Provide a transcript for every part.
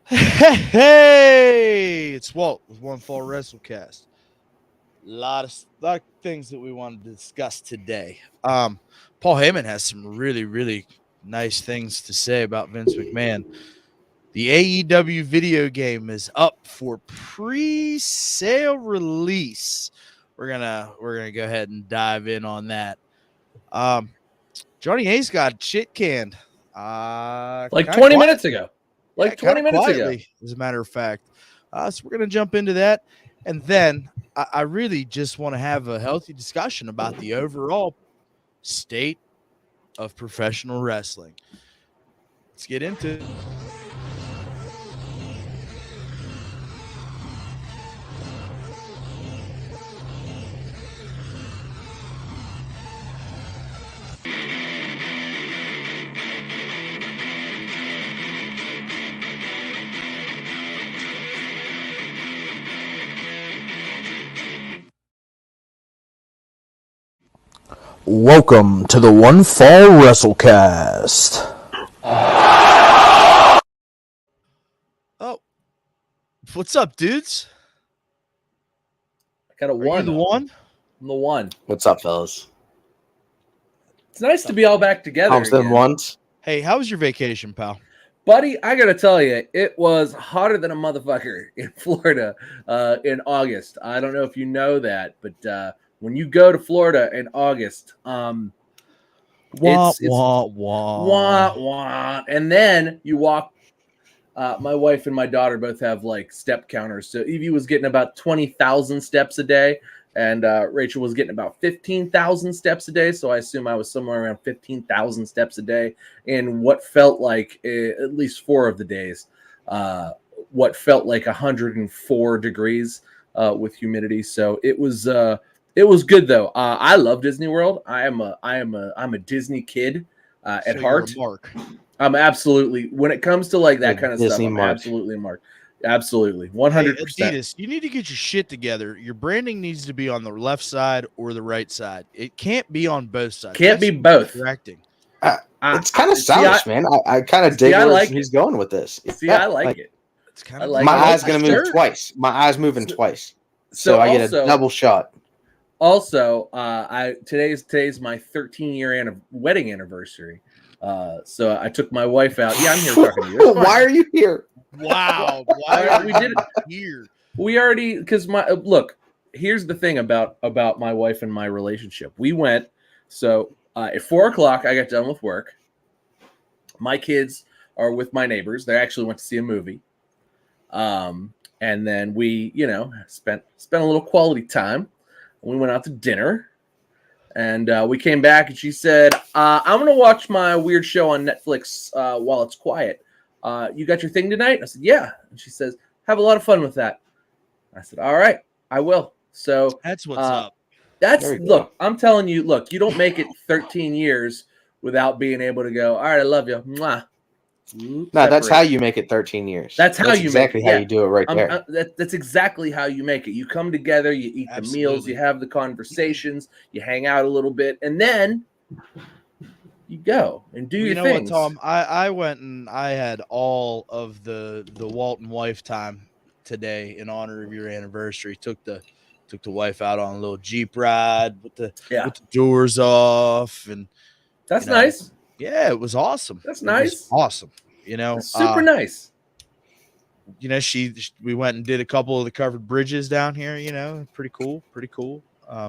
Hey, it's Walt with One Fall WrestleCast. A lot of things that we wanted to discuss today. Paul Heyman has some really nice things to say about Vince McMahon. The AEW video game is up for pre-sale release. We're gonna go ahead and dive in on that. Um, Johnny Hayes got shit canned. Like Kind of 20 quiet. minutes ago. Yeah, Like kind 20 of minutes ago. quietly, as a matter of fact. So we're going to jump into that. And then I really just want to have a healthy discussion about the overall state of professional wrestling. Let's get into it. Welcome to the One Fall WrestleCast. Oh, what's up, dudes? I got a Are one. you the one? I'm the one. What's up, fellas? It's nice to be all back together. Homes them again. once. Hey, how was your vacation, pal? Buddy, I got to tell you, it was hotter than a motherfucker in Florida in August. I don't know if you know that, but when you go to Florida in August, Wah, wah. And then you walk. My wife and my daughter both have like step counters. So Evie was getting about 20,000 steps a day, and Rachel was getting about 15,000 steps a day. So I assume I was somewhere around 15,000 steps a day in what felt like at least 4 of the days, what felt like 104 degrees with humidity. So it was good though. I love Disney World. I'm a Disney kid at heart. Mark. I'm absolutely, when it comes to like that The kind of Disney stuff, I'm mark. absolutely a mark. Absolutely. 100%. Hey, Adidas, you need to get your shit together. Your branding needs to be on the left side or the right side. It can't be on both sides. Can't be both. Correcting. It's kind of stylish, man. I kind of dig where he's going with this. See, I like it. It's kind of like my it. eye's going to move twice. My eye's moving twice. So I get a double shot. Also, today's my 13-year wedding anniversary. So I took my wife out. Yeah, I'm here talking to you. Why are you here? Wow. Why we did it here? We already, because here's the thing about my wife and my relationship. We went, so at 4:00, I got done with work. My kids are with my neighbors. They actually went to see a movie. And then we, spent a little quality time. We went out to dinner. And we came back and she said, I'm going to watch my weird show on Netflix while it's quiet. You got your thing tonight? I said, yeah. And she says, have a lot of fun with that. I said, all right, I will. So that's what's up. Look, I'm telling you, you don't make it 13 years without being able to go, all right, I love you. Mwah. No, that's how you make it 13 years. That's how you exactly make it. How you do it right there. That's exactly how you make it. You come together, you eat the meals, you have the conversations, you hang out a little bit, and then you go and do your things. What, Tom? I went and I had all of the Walt and wife time today in honor of your anniversary. Took the wife out on a little Jeep ride with the doors off, and that's nice. Yeah, it was awesome. That's nice. Awesome. That's super nice. We went and did a couple of the covered bridges down here. Pretty cool.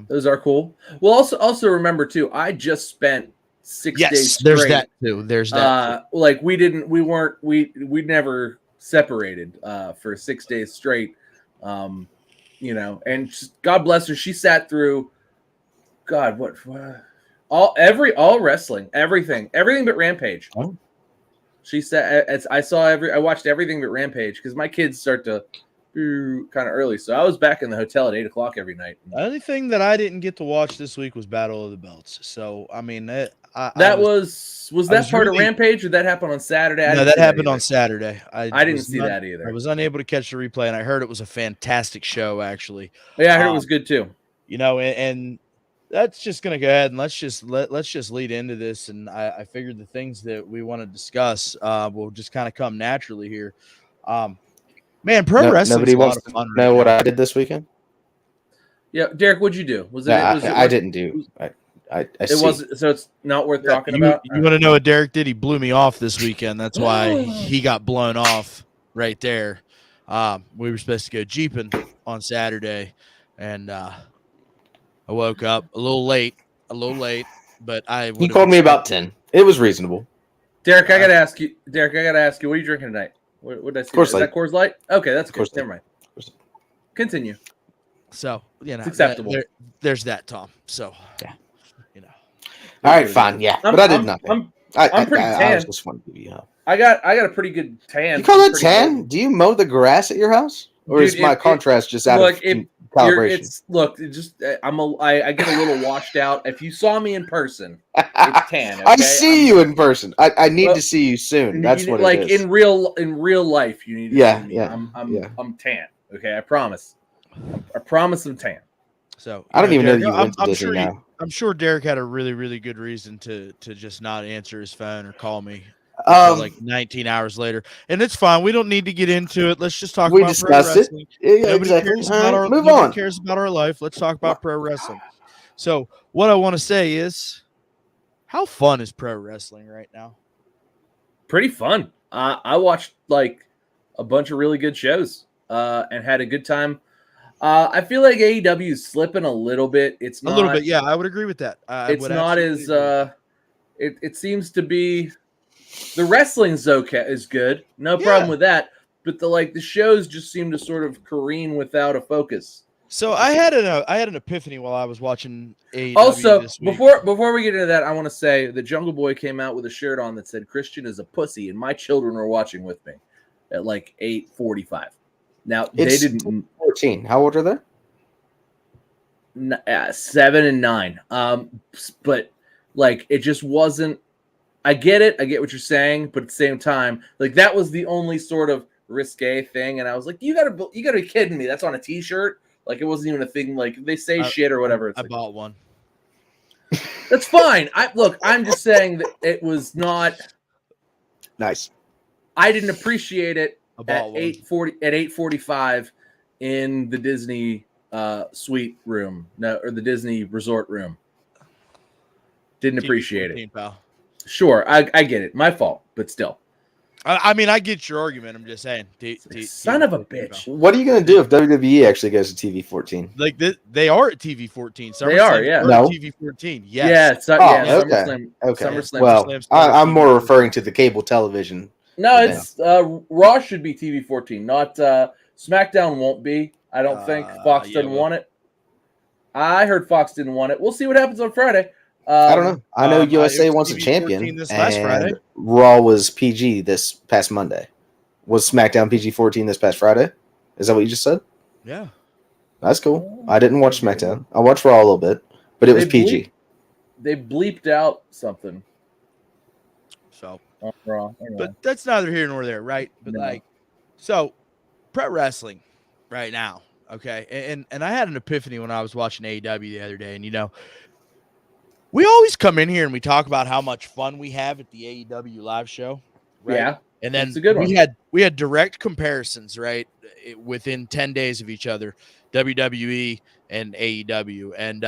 Those are cool. Well, also remember too, I just spent 6 days straight. There's that too. There's that. Like we never separated for 6 days straight. And God bless her. She sat through, God, what all wrestling, everything but Rampage. Oh. She said, I watched everything but Rampage because my kids start to kind of early. So I was back in the hotel at 8:00 every night. The only thing that I didn't get to watch this week was Battle of the Belts. So, I mean, was that part of Rampage, or that happened on Saturday? No, that happened on Saturday. I didn't see that either. I was unable to catch the replay, and I heard it was a fantastic show, actually. Yeah, I heard it was good too. And that's just gonna go ahead and let's just lead into this. And I figured the things that we want to discuss will just kind of come naturally here. Man, pro wrestling. Nobody wants to know what I did this weekend. Yeah, Derek, what'd you do? I didn't do. It wasn't, so it's not worth talking about. You want to know what Derek did? He blew me off this weekend. That's why he got blown off right there. We were supposed to go jeeping on Saturday, and I woke up a little late, but He called me about 10. It was reasonable. Derek, I gotta ask you. What are you drinking tonight? What did I see? Is that Coors Light? Okay, that's good. Never mind. Continue. So it's acceptable. There's that, Tom. So yeah, All right, fine. Yeah, but I did nothing. I'm pretty tan. I was just wanting to give you help. I got a pretty good tan. You call that tan? Good. Do you mow the grass at your house, or is my contrast just out of calibration? I get a little washed out. If you saw me in person, it's tan. Okay? I see you in person. I need to see you soon. That's what it is. In real life, you need to see me. I'm tan. Okay, I promise. I promise I'm tan. So I don't even know you went to Disney now. I'm sure Derek had a really, really good reason to just not answer his phone or call me like 19 hours later. And it's fine. We don't need to get into it. Let's just talk about pro wrestling. Nobody cares about our life. Let's talk about pro wrestling. So what I want to say is, how fun is pro wrestling right now? Pretty fun. I watched like a bunch of really good shows and had a good time. I feel like AEW is slipping a little bit. It's not, a little bit, yeah. I would agree with that. It's not as it seems to be. The wrestling's okay, is good, no problem with that. But the shows just seem to sort of careen without a focus. So I had an epiphany while I was watching AEW. Also, this week. before we get into that, I want to say the Jungle Boy came out with a shirt on that said "Christian is a pussy," and my children were watching with me at like 8:45. Now they didn't. 14. How old are they? 7 and 9. But it just wasn't. I get it. I get what you're saying, but at the same time, that was the only sort of risque thing, and I was like, you gotta be kidding me. That's on a T-shirt. It wasn't even a thing. They say shit or whatever. I bought one. That's fine. I'm just saying that it was not nice. I didn't appreciate it at 8:45 in the Disney suite room, or the Disney resort room. Didn't appreciate it. Pal. Sure, I get it. My fault, but still. I mean, I get your argument. I'm just saying. Son of a bitch. What are you going to do if WWE actually goes to TV 14? They are at TV 14. They are, yeah. No. TV 14. Yes. Yeah. Okay. SummerSlam. Well, I'm more referring to the cable television. No, it's Raw should be TV 14, not SmackDown won't be. I don't think Fox didn't want it. I heard Fox didn't want it. We'll see what happens on Friday. I don't know. I know USA wants a champion, this last Friday. Raw was PG this past Monday. Was SmackDown PG-14 this past Friday? Is that what you just said? Yeah. That's cool. I didn't watch SmackDown. I watched Raw a little bit, but it was PG. They bleeped out something. So, Raw. But that's neither here nor there, right? But so pro wrestling right now, okay? And I had an epiphany when I was watching AEW the other day, and we always come in here and we talk about how much fun we have at the AEW live show, right? Yeah, and then we had direct comparisons, right, within 10 days of each other, WWE and AEW, and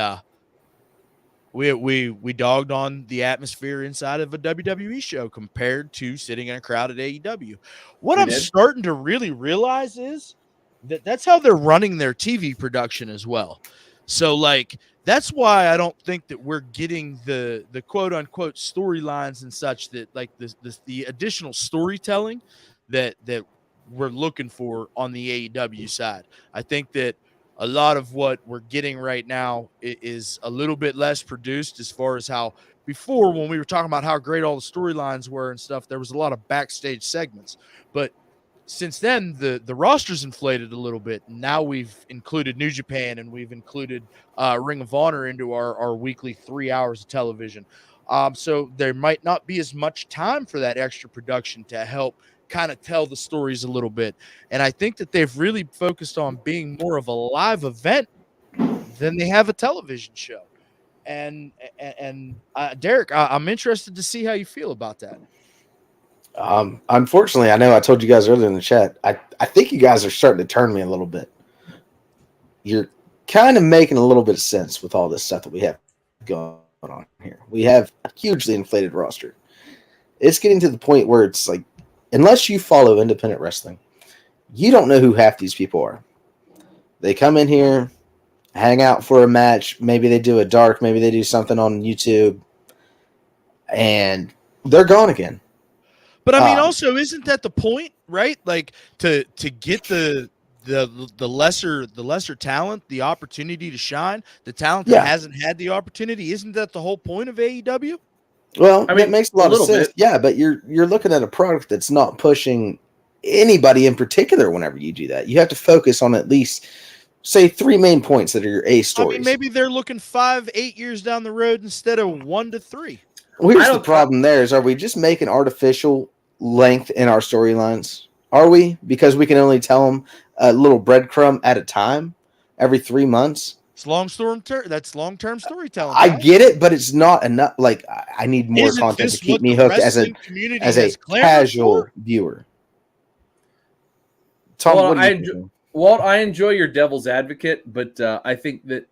we dogged on the atmosphere inside of a WWE show compared to sitting in a crowd at AEW. What I'm starting to really realize is that that's how they're running their TV production as well. So that's why I don't think that we're getting the quote unquote storylines and such, that the additional storytelling that we're looking for on the AEW side. I think that a lot of what we're getting right now is a little bit less produced, as far as how before, when we were talking about how great all the storylines were and stuff, there was a lot of backstage segments. But since then, the roster's inflated a little bit. Now we've included New Japan and we've included Ring of Honor into our weekly 3 hours of television. So there might not be as much time for that extra production to help kind of tell the stories a little bit. And I think that they've really focused on being more of a live event than they have a television show. And Derek, I'm interested to see how you feel about that. Unfortunately, I know I told you guys earlier in the chat. I think you guys are starting to turn me a little bit. You're kind of making a little bit of sense with all this stuff that we have going on here. We have a hugely inflated roster. It's getting to the point where it's like, unless you follow independent wrestling, you don't know who half these people are. They come in here, hang out for a match. Maybe they do a dark. Maybe they do something on YouTube, and they're gone again. But I mean, also, isn't that the point, right? Like to get the lesser talent the opportunity to shine, the talent that hasn't had the opportunity. Isn't that the whole point of AEW? Well, I mean, that makes a lot of sense. Bit. Yeah, but you're looking at a product that's not pushing anybody in particular. Whenever you do that, you have to focus on at least, say, 3 main points that are your A stories. I mean, maybe they're looking 5-8 years down the road instead of 1 to 3. Well, here's the problem there is, are we just making artificial length in our storylines? Are we? Because we can only tell them a little breadcrumb at a time every 3 months. It's that's long-term storytelling. I get it, but it's not enough. Like, I need more content to keep me hooked as a casual viewer. Tom, Walt, I enjoy your devil's advocate, but I think that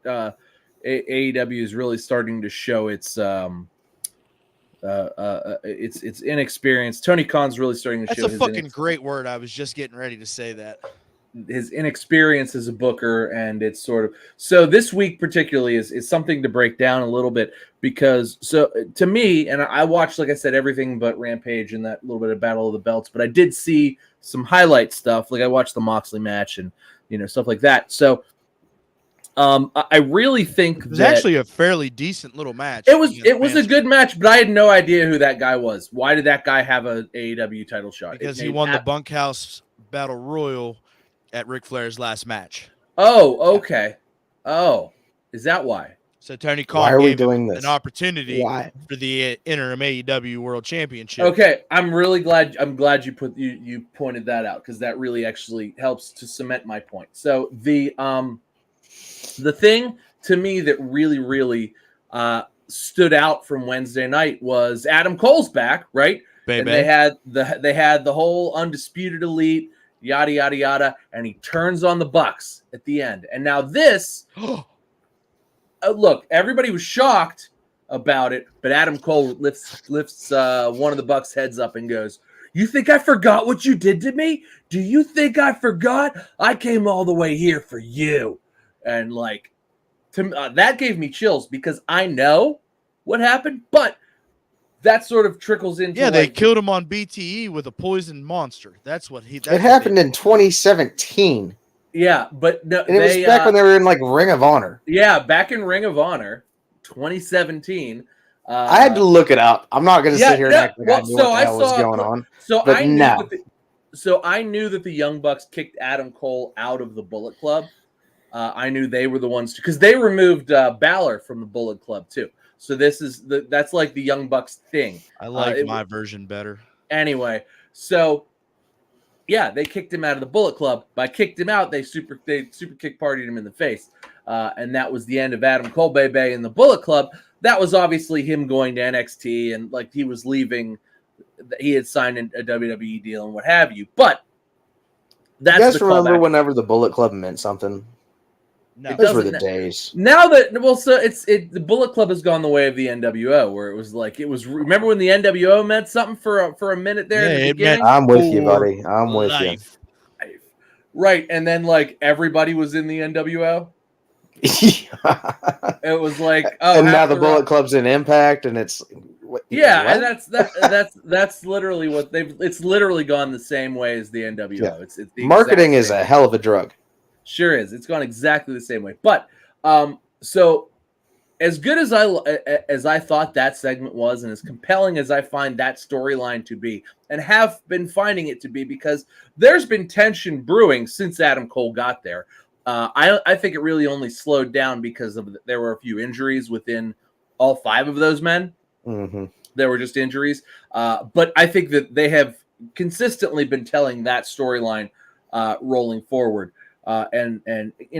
AEW is really starting to show its inexperience. Tony Khan's really starting to show. That's a fucking great word. I was just getting ready to say that. His inexperience as a booker, and it's sort of so. This week particularly is something to break down a little bit because to me, and I watched, like I said, everything but Rampage and that little bit of Battle of the Belts, but I did see some highlight stuff. Like I watched the Moxley match and stuff like that. So I really think it was actually a fairly decent little match. It was a good match, but I had no idea who that guy was. Why did that guy have a AEW title shot? Because he won the Bunkhouse Battle Royal at Ric Flair's last match. Oh, okay. Oh, is that why? So Tony Khan gave him an opportunity for the interim AEW World Championship. Okay, I'm really glad. I'm glad you pointed that out because that really actually helps to cement my point. So the thing to me that really stood out from Wednesday night was Adam Cole's back, right? Baby. And they had the whole Undisputed Elite, yada yada yada, and he turns on the Bucks at the end. And now this, look, everybody was shocked about it, but Adam Cole lifts one of the Bucks' heads up and goes, "You think I forgot what you did to me? Do you think I forgot? I came all the way here for you." And like, that gave me chills because I know what happened, but that sort of trickles into. Yeah, they killed him on BTE with a poisoned monster. That's what he. It happened in 2017. Yeah, but no, and it was back when they were in like Ring of Honor. Yeah, back in Ring of Honor, 2017. I had to look it up. I'm not going to sit here and act like I knew what the hell was going on. So I knew that the Young Bucks kicked Adam Cole out of the Bullet Club. I knew they were the ones because they removed Balor from the Bullet Club too. So that's like the Young Bucks thing. I like my version better. Anyway, so yeah, they kicked him out of the Bullet Club. By kicked him out, they super kick partied him in the face, and that was the end of Adam Cole Baby in the Bullet Club. That was obviously him going to NXT and like he was leaving. He had signed a WWE deal and what have you. But that's you guys remember whenever the Bullet Club meant something. No, those were the days. Now that the Bullet Club has gone the way of the NWO, where it was like Remember when the NWO meant something for a minute there? Yeah, at the beginning? I'm with you, buddy. I'm with you. Right, and then like everybody was in the NWO. It was like, and now the Bullet Club's in Impact, and it's and that's literally what it's literally gone the same way as the NWO. Yeah. It's the marketing is a hell of a drug. Sure is. It's gone exactly the same way. But so as good as I thought that segment was, and as compelling as I find that storyline to be, and have been finding it to be, because there's been tension brewing since Adam Cole got there. I think it really only slowed down because there were a few injuries within all 5 of those men. Mm-hmm. There were just injuries. But I think that they have consistently been telling that storyline rolling forward. And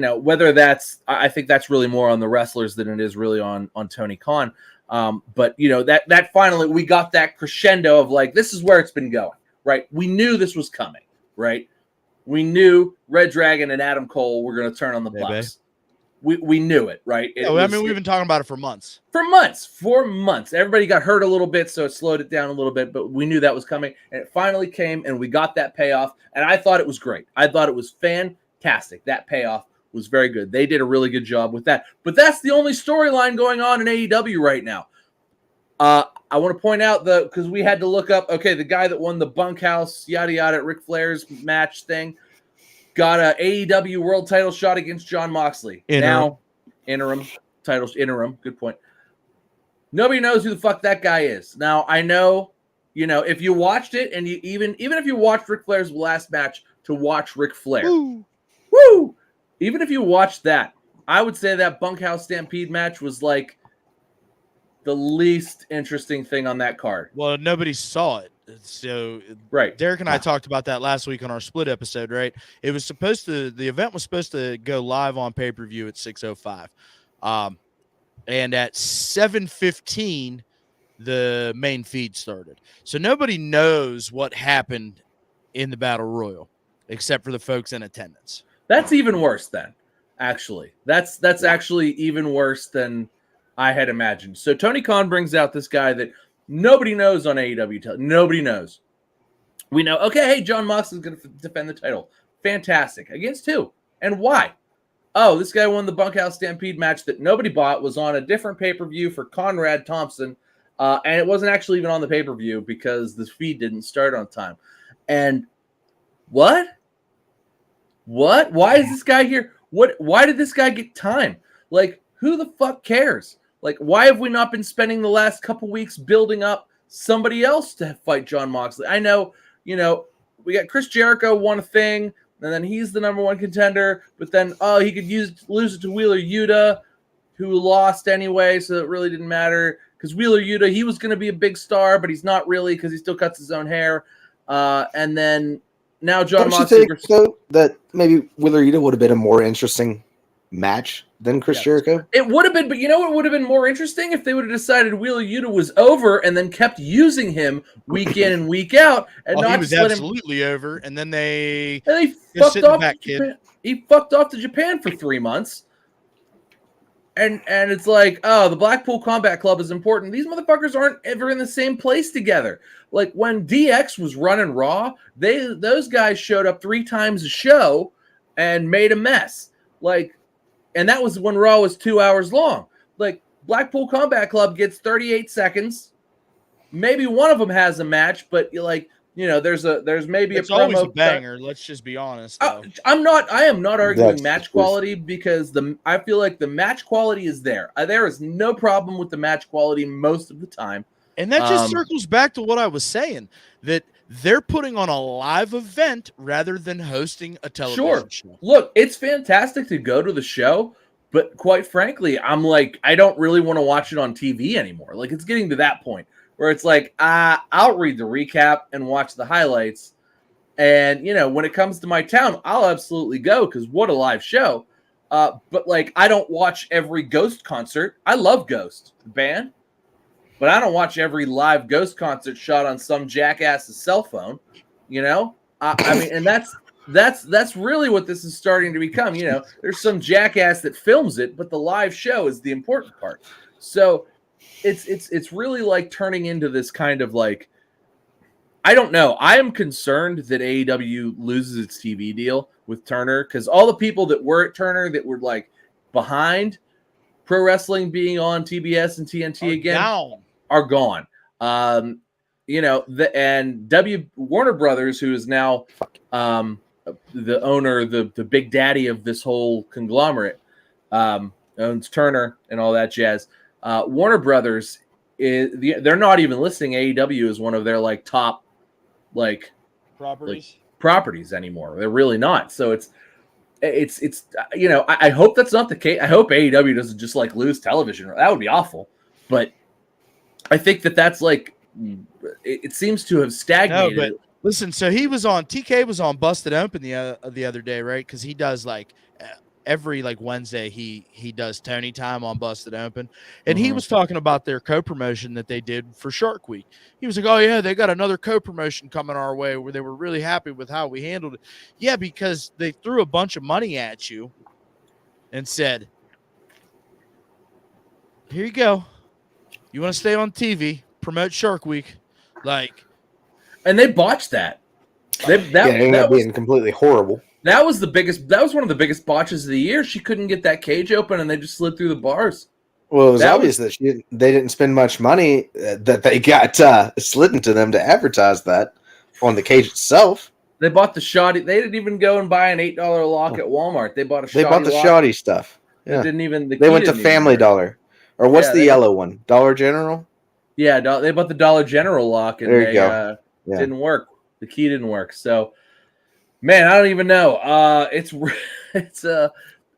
whether I think that's really more on the wrestlers than it is really on Tony Khan. But that finally we got that crescendo of like, this is where it's been going, right? We knew this was coming, right? We knew Red Dragon and Adam Cole were going to turn on the Bucks. We knew it, right? We've been talking about it for months. For months. Everybody got hurt a little bit, so it slowed it down a little bit, but we knew that was coming, and it finally came, and we got that payoff, and I thought it was great. I thought it was fantastic. That payoff was very good. They did a really good job with that. But that's the only storyline going on in AEW right now. I want to point out because we had to look up, the guy that won the bunkhouse, yada yada, at Ric Flair's match thing, got a AEW world title shot against John Moxley. Interim. Good point. Nobody knows who the fuck that guy is. Now, I know, if you watched it, and you even if you watched Ric Flair's last match to watch Ric Flair, woo! Even if you watched that, I would say that bunkhouse stampede match was like the least interesting thing on that card. Well, nobody saw it. So right. Derek and I talked about that last week on our split episode, right? The event was supposed to go live on pay-per-view at 6:05. And at 7:15, the main feed started. So nobody knows what happened in the Battle Royal, except for the folks in attendance. That's even worse then, actually. That's actually even worse than I had imagined. So Tony Khan brings out this guy that nobody knows on AEW. Nobody knows. We know, hey, John Moxley is going to defend the title. Fantastic. Against who? And why? Oh, this guy won the Bunkhouse Stampede match that nobody bought, was on a different pay-per-view for Conrad Thompson, and it wasn't actually even on the pay-per-view because the feed didn't start on time. And what? Why is this guy here? Why did this guy get time? Like, who the fuck cares? Like, why have we not been spending the last couple weeks building up somebody else to fight John Moxley? I know, we got Chris Jericho won a thing, and then he's the number one contender, but then, he could lose it to Wheeler Yuta, who lost anyway, so it really didn't matter. Because Wheeler Yuta, he was going to be a big star, but he's not really because he still cuts his own hair. And then now John Moxley. Don't you think, though, that maybe Wheeler Yuta would have been a more interesting match than Chris Jericho? It would have been, but what would have been more interesting if they would have decided Wheeler Yuta was over and then kept using him week in and week out, and not he was just absolutely over, and then they fucked off. He fucked off to Japan for 3 months, and it's like, the Blackpool Combat Club is important. These motherfuckers aren't ever in the same place together. Like when DX was running Raw, those guys showed up 3 times a show and made a mess. Like. And that was when Raw was 2 hours long. Like, Blackpool Combat Club gets 38 seconds. Maybe one of them has a match, but there's maybe it's a promo. Always a banger. Let's just be honest. I am not arguing match quality because I feel like the match quality is there. There is no problem with the match quality most of the time. And that just circles back to what I was saying, that they're putting on a live event rather than hosting a television show. Look, it's fantastic to go to the show, but quite frankly, I'm like, I don't really want to watch it on TV anymore. Like, it's getting to that point where it's like, I'll read the recap and watch the highlights. And, when it comes to my town, I'll absolutely go because what a live show. But, like, I don't watch every Ghost concert. I love Ghost, the band. But I don't watch every live Ghost concert shot on some jackass's cell phone, I mean, and that's really what this is starting to become. There's some jackass that films it, but the live show is the important part. So it's really like turning into this kind of like, I don't know. I am concerned that AEW loses its TV deal with Turner because all the people that were at Turner that were like behind pro wrestling being on TBS and TNT again are gone. And Warner Brothers, who is now the owner, the big daddy of this whole conglomerate, owns Turner and all that jazz. Warner Brothers they're not even listing AEW as one of their like top properties anymore. They're really not. So it's I hope that's not the case. I hope AEW doesn't just like lose television. That would be awful. But I think that's like, it seems to have stagnated. No, but listen, so TK was on Busted Open the other day, right? Because he does like every like Wednesday he does Tony Time on Busted Open, and he was talking about their co-promotion that they did for Shark Week. He was like, "Oh yeah, they got another co-promotion coming our way where they were really happy with how we handled it." Yeah, because they threw a bunch of money at you and said, "Here you go. You want to stay on TV, promote Shark Week." Like, and they botched that. It ended up being completely horrible. That was one of the biggest botches of the year. She couldn't get that cage open, and they just slid through the bars. Well, it was obvious that they didn't spend much money that they got slid into them to advertise that on the cage itself. They bought the shoddy. They didn't even go and buy an $8 lock at Walmart. They bought the shoddy stuff. Yeah. They went to Family Dollar, or what's the yellow one? Dollar General. Yeah, they bought the Dollar General lock, and they didn't work. The key didn't work. So, man, I don't even know.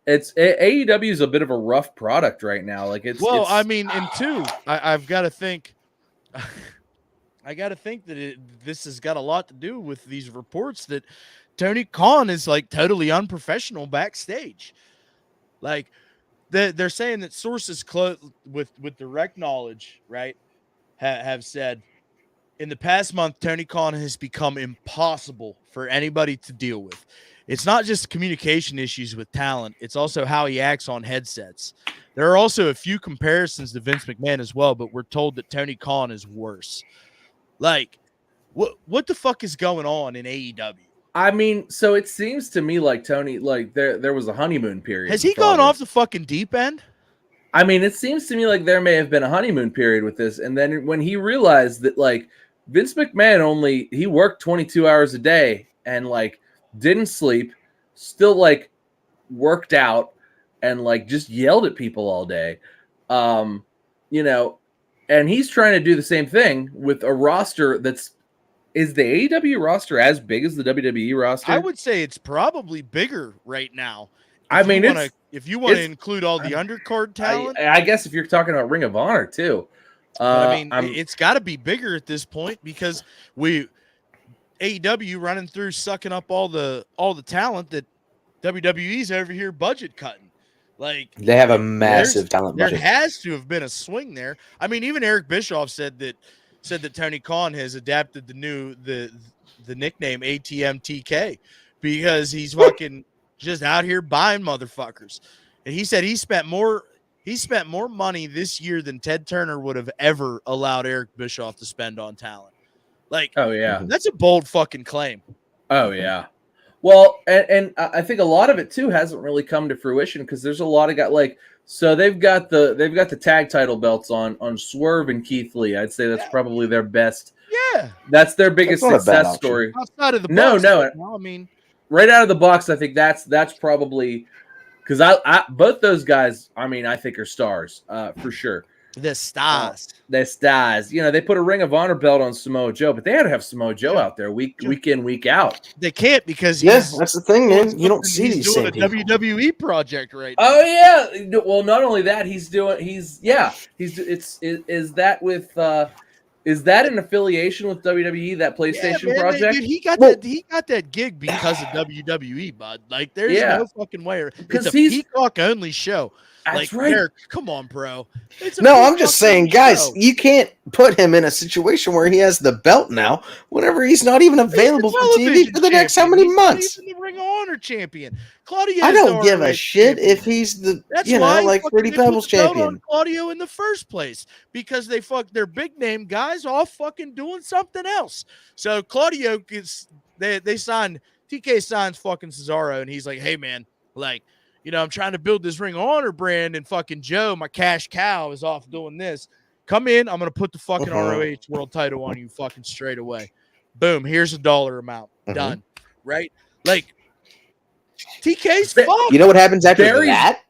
AEW is a bit of a rough product right now. Like I mean, and two, I've got to think. I got to think that this has got a lot to do with these reports that Tony Khan is like totally unprofessional backstage. Like they're saying that sources close with direct knowledge, right, have said in the past month, Tony Khan has become impossible for anybody to deal with. It's not just communication issues with talent. It's also how he acts on headsets. There are also a few comparisons to Vince McMahon as well, but we're told that Tony Khan is worse. Like, what the fuck is going on in AEW? I mean, so it seems to me like Tony, like there was a honeymoon period. Has he gone off the fucking deep end? I mean, it seems to me like there may have been a honeymoon period with this, and then when he realized that, like, Vince McMahon he worked 22 hours a day and like didn't sleep, still like worked out and like just yelled at people all day, you know, and he's trying to do the same thing with a roster is the AEW roster as big as the WWE roster? I would say it's probably bigger right now. If you want to include all the undercard talent, I guess if you're talking about Ring of Honor too. It's got to be bigger at this point because AEW running through sucking up all the talent that WWE's over here budget cutting. Like they have a massive talent budget. There has to have been a swing there. I mean, even Eric Bischoff said that Tony Khan has adapted the nickname ATM TK because he's fucking just out here buying motherfuckers. And he said he spent more money this year than Ted Turner would have ever allowed Eric Bischoff to spend on talent. Like, oh yeah, that's a bold fucking claim. Oh yeah. Well, and I think a lot of it too hasn't really come to fruition because there's a lot of so they've got the tag title belts on Swerve and Keith Lee. I'd say that's probably their best. Yeah, that's their biggest success story. Outside of the box, I mean, right out of the box, I think that's probably. Because I both those guys, I mean, I think are stars for sure. The stars. You know, they put a Ring of Honor belt on Samoa Joe, but they had to have Samoa Joe out there week in, week out. They can't because that's the thing, man. You don't see these doing same a people. WWE project right now. Oh yeah. Well, not only that, is that an affiliation with WWE, that PlayStation project? Dude, he got that gig because of WWE, bud. Like, there's no fucking way. It's a Peacock only show. That's like, right. Eric, come on, bro. I'm just saying, guys, you can't put him in a situation where he has the belt now whenever he's not even available for TV for the next how many months? He's the Ring of Honor champion. Claudio. I don't give a shit if he's the Fruity Pebbles champion. On Claudio in the first place because they their big name guys all fucking doing something else. So Claudio gets they signed TK signs fucking Cesaro and he's like, hey man, like, you know, I'm trying to build this Ring of Honor brand, and fucking Joe, my cash cow, is off doing this. Come in, I'm going to put the fucking ROH world title on you fucking straight away. Boom, here's a dollar amount. Done. Right? Like, TK's fucked. You know what happens after that?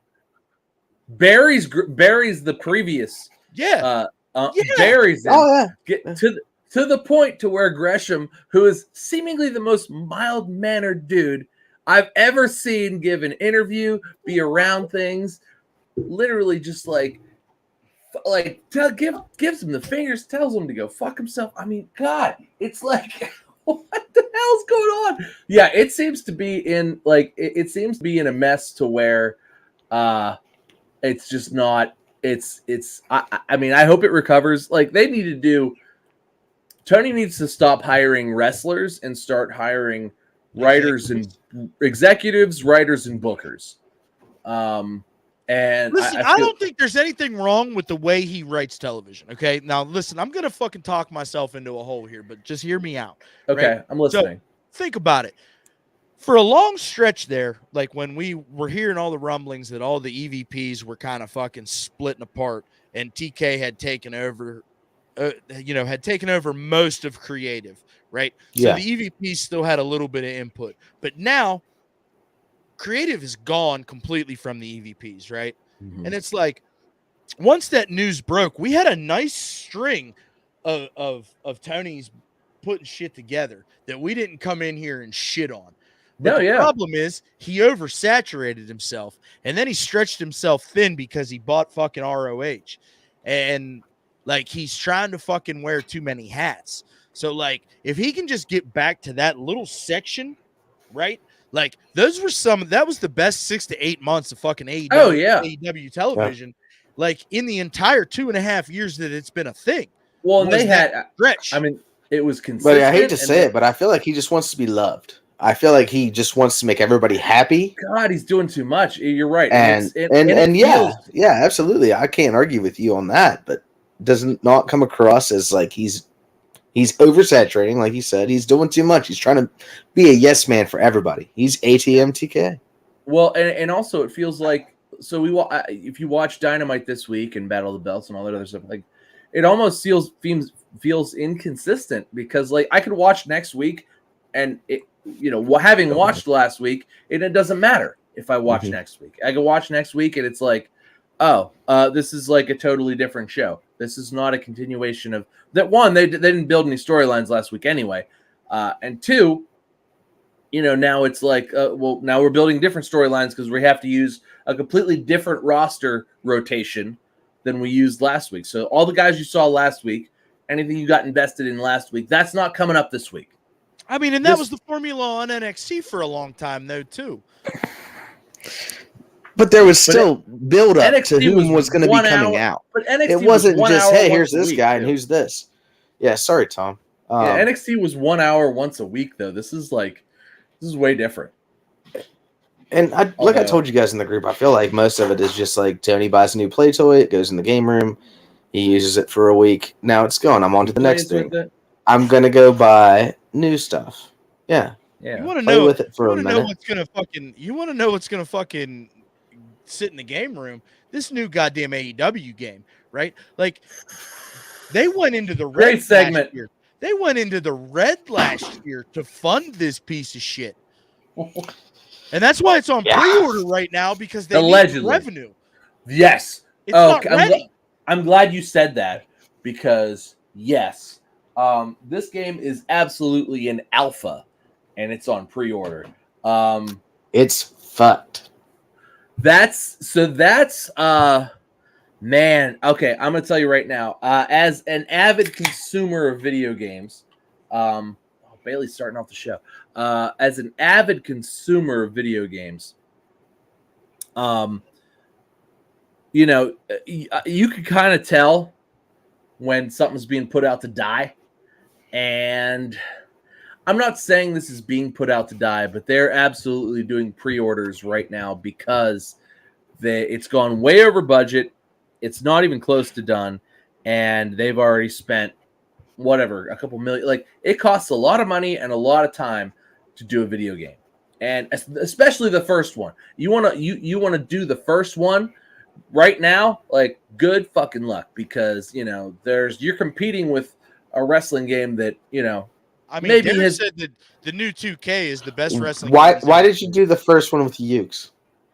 Barry's the previous. Yeah. Barry's in. Oh, yeah. Get to the point to where Gresham, who is seemingly the most mild-mannered dude I've ever seen, give an interview, be around things, literally just gives him the fingers, tells him to go fuck himself. I mean, God, it's like, What the hell's going on? Yeah, it seems to be in like it seems to be in a mess to where it's just not I mean, I hope it recovers. Like they need to do Tony needs to stop hiring wrestlers and start hiring writers and executives, writers and bookers. And Listen, I I feel, don't think there's anything wrong with the way he writes television. Okay, now listen, I'm gonna fucking talk myself into a hole here, but just hear me out. okay, right? I'm listening. So think about it. For a long stretch there, like when we were hearing all the rumblings that all the EVPs were kind of fucking splitting apart, and TK had taken over, had taken over most of creative, right? So Yeah. the EVPs still had a little bit of input, but now creative is gone completely from the EVPs, right? Mhm. And it's like once that news broke, we had a nice string of Tony's putting shit together that we didn't come in here and shit on. But the problem is he oversaturated himself, and then he stretched himself thin because he bought fucking ROH. And like he's trying to fucking wear too many hats. So like if he can just get back to that little section, right? Like those were that was the best 6 to 8 months of fucking AEW, Oh yeah. AEW television, like in the entire 2.5 years that it's been a thing. Well, and they had stretch. I mean, it was consistent. But I hate to say it, but I feel like he just wants to be loved. I feel like he just wants to make everybody happy. God, he's doing too much. You're right. And yeah, absolutely. I can't argue with you on that, but doesn't not come across as like he's oversaturating, like you said. He's doing too much. He's trying to be a yes man for everybody. He's ATM TK. Well, and also it feels like so if you watch Dynamite this week and Battle of the Belts and all that other stuff, like it almost feels inconsistent because like I could watch next week and it having watched last week it doesn't matter if I watch next week. I can watch next week and it's like, this is like a totally different show. This is not a continuation of that. One, they didn't build any storylines last week anyway, and two, now it's like, now we're building different storylines because we have to use a completely different roster rotation than we used last week. So all the guys you saw last week, anything you got invested in last week, that's not coming up this week. I mean, and that was the formula on NXT for a long time, though, too. But there was still build up to who was going to be coming out. But NXT it wasn't just, hey, here's this guy too. And who's this. Yeah, sorry, Tom. NXT was 1 hour once a week, though. This is way different. And I told you guys in the group, I feel like most of it is just like Tony buys a new play toy, it goes in the game room, he uses it for a week. Now it's gone. I'm on to the next thing. I'm gonna go buy new stuff. Yeah. You want to play know with it for a minute. You want to know what's gonna fucking sit in the game room? This new goddamn AEW game, right? Like they went into the red Great segment. last year. They went into the red last year to fund this piece of shit. And that's why it's on pre-order right now because they need revenue. Yes. It's not ready. I'm glad you said that because yes, this game is absolutely an alpha, and it's on pre-order. It's fucked. That's man. Okay, I'm gonna tell you right now. As an avid consumer of video games, Bailey's starting off the show. As an avid consumer of video games, you can kind of tell when something's being put out to die. And I'm not saying this is being put out to die, but they're absolutely doing pre-orders right now because it's gone way over budget. It's not even close to done. And they've already spent a couple million. Like it costs a lot of money and a lot of time to do a video game. And especially the first one. You want to do the first one right now, like good fucking luck because, you're competing with a wrestling game that, I mean, maybe Derek said that the new 2K is the best wrestling game. Why did you do the first one with Ukes?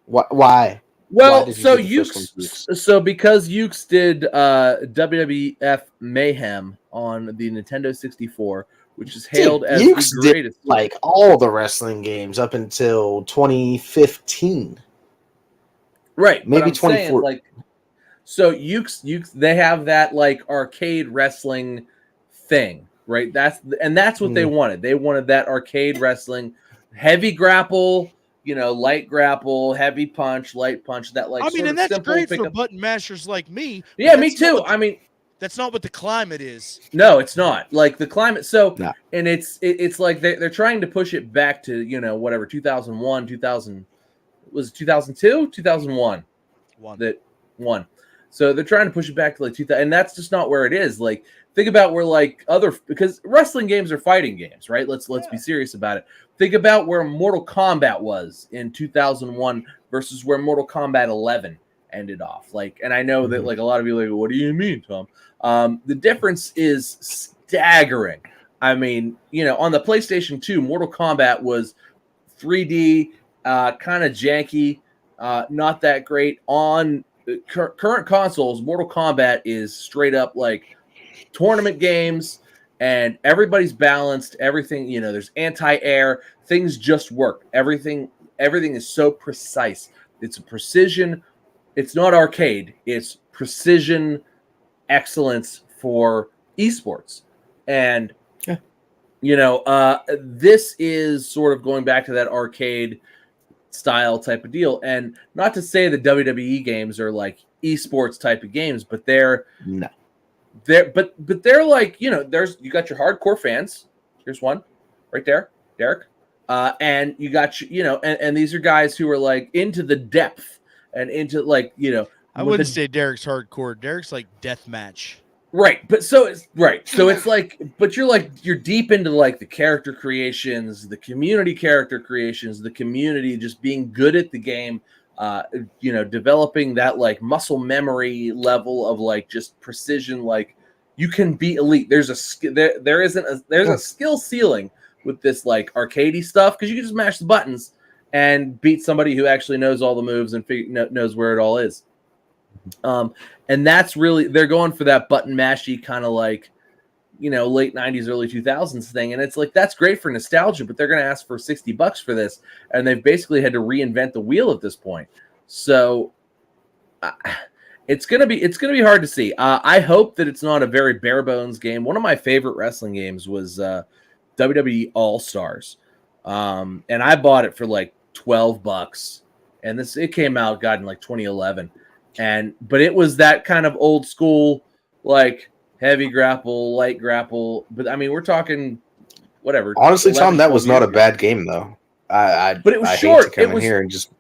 Why? Well, so because Ukes did WWF Mayhem on the Nintendo 64, which is hailed as Ukes the greatest. Did, like all the wrestling games up until 2015. Right. Maybe 2014. Like, so Ukes, they have that like arcade wrestling thing. right? That's what they wanted. They wanted that arcade wrestling, heavy grapple, light grapple, heavy punch, light punch. That like I mean, sort and of that's simple great pick for up. button mashers like me. But Yeah, me that's not too. what that's not what the climate is. No, it's not like the climate. So, No. and it's like they're trying to push it back to whatever 2001, 2000 was it 2002, 2001 One. that one. So they're trying to push it back to like 2000, and that's just not where it is. Like think about where like because wrestling games are fighting games, right? Let's be serious about it. Think about where Mortal Kombat was in 2001 versus where Mortal Kombat 11 ended off. Like, and I know that like a lot of you are like, what do you mean, Tom? The difference is staggering. I mean, on the PlayStation 2, Mortal Kombat was 3D, kind of janky, not that great. On current consoles, Mortal Kombat is straight up like tournament games, and everybody's balanced. Everything, there's anti-air. Things just work. Everything is so precise. It's a precision. It's not arcade. It's precision excellence for esports. And this is sort of going back to that arcade style type of deal. And not to say the WWE games are like esports type of games, but they're but they're like, you got your hardcore fans. Here's one right there, Derek. And you got and these are guys who are like into the depth and into like, I wouldn't say Derek's hardcore. Derek's like deathmatch. Right, but so it's right. So it's like, but you're deep into like the character creations, the community character creations, the community just being good at the game, developing that like muscle memory level of like just precision. Like you can be elite. There's there's a skill ceiling with this like arcadey stuff because you can just mash the buttons and beat somebody who actually knows all the moves and knows where it all is. And that's really, they're going for that button mashy kind of like, late 90s, early 2000s thing. And it's like, that's great for nostalgia, but they're going to ask for $60 for this. And they've basically had to reinvent the wheel at this point. So it's going to be hard to see. I hope that it's not a very bare bones game. One of my favorite wrestling games was WWE All Stars. And I bought it for like $12. And it came out, in like 2011. But it was that kind of old school, like heavy grapple, light grapple. But I mean, we're talking whatever. Honestly, Tom, that was not a bad game though. But it was Hate short. to come in here and just.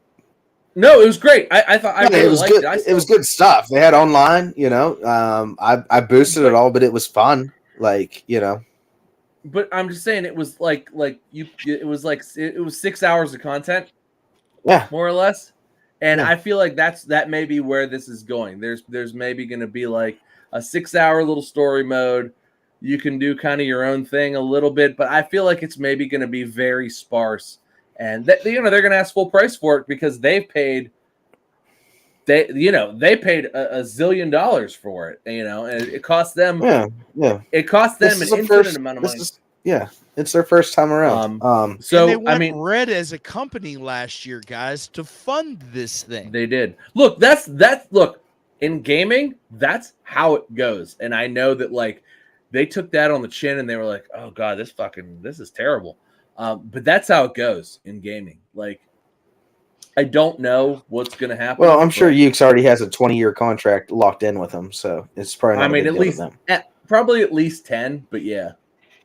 No, it was great. I thought I really liked good. it. It was good stuff. They had online, I boosted it all, but it was fun. Like, But I'm just saying, it was like it was 6 hours of content. Yeah, more or less. And yeah. I feel like that may be where this is going. There's maybe going to be like a 6 hour little story mode. You can do kind of your own thing a little bit, but I feel like it's maybe going to be very sparse. And they're going to ask full price for it because they paid a zillion dollars for it, and it cost them. Yeah. It cost them an infinite amount of money. It's their first time around. So they went red as a company last year, guys, to fund this thing. They did. Look, look, in gaming, that's how it goes. And I know that like they took that on the chin and they were like, "Oh God, this is terrible." But that's how it goes in gaming. Like, I don't know what's going to happen. Well, I'm sure Ukes already has a 20-year contract locked in with them, so it's probably not a big deal to them. Probably at least 10, but yeah.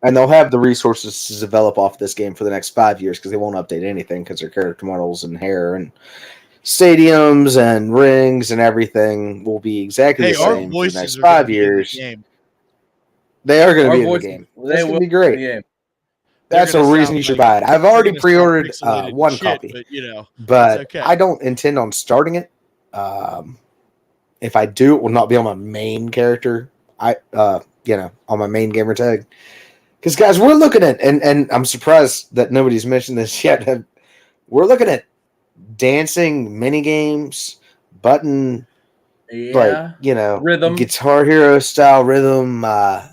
And they'll have the resources to develop off this game for the next 5 years because they won't update anything because their character models and hair and stadiums and rings and everything will be exactly the same for the next 5 years. They are going to be in the game. That's going to be great. That's a reason you should buy it. I've already pre-ordered one copy, but I don't intend on starting it. If I do, it will not be on my main character. On my main gamer tag. Because, guys, we're looking at, and I'm surprised that nobody's mentioned this yet, we're looking at dancing mini games, button, rhythm, Guitar Hero style rhythm,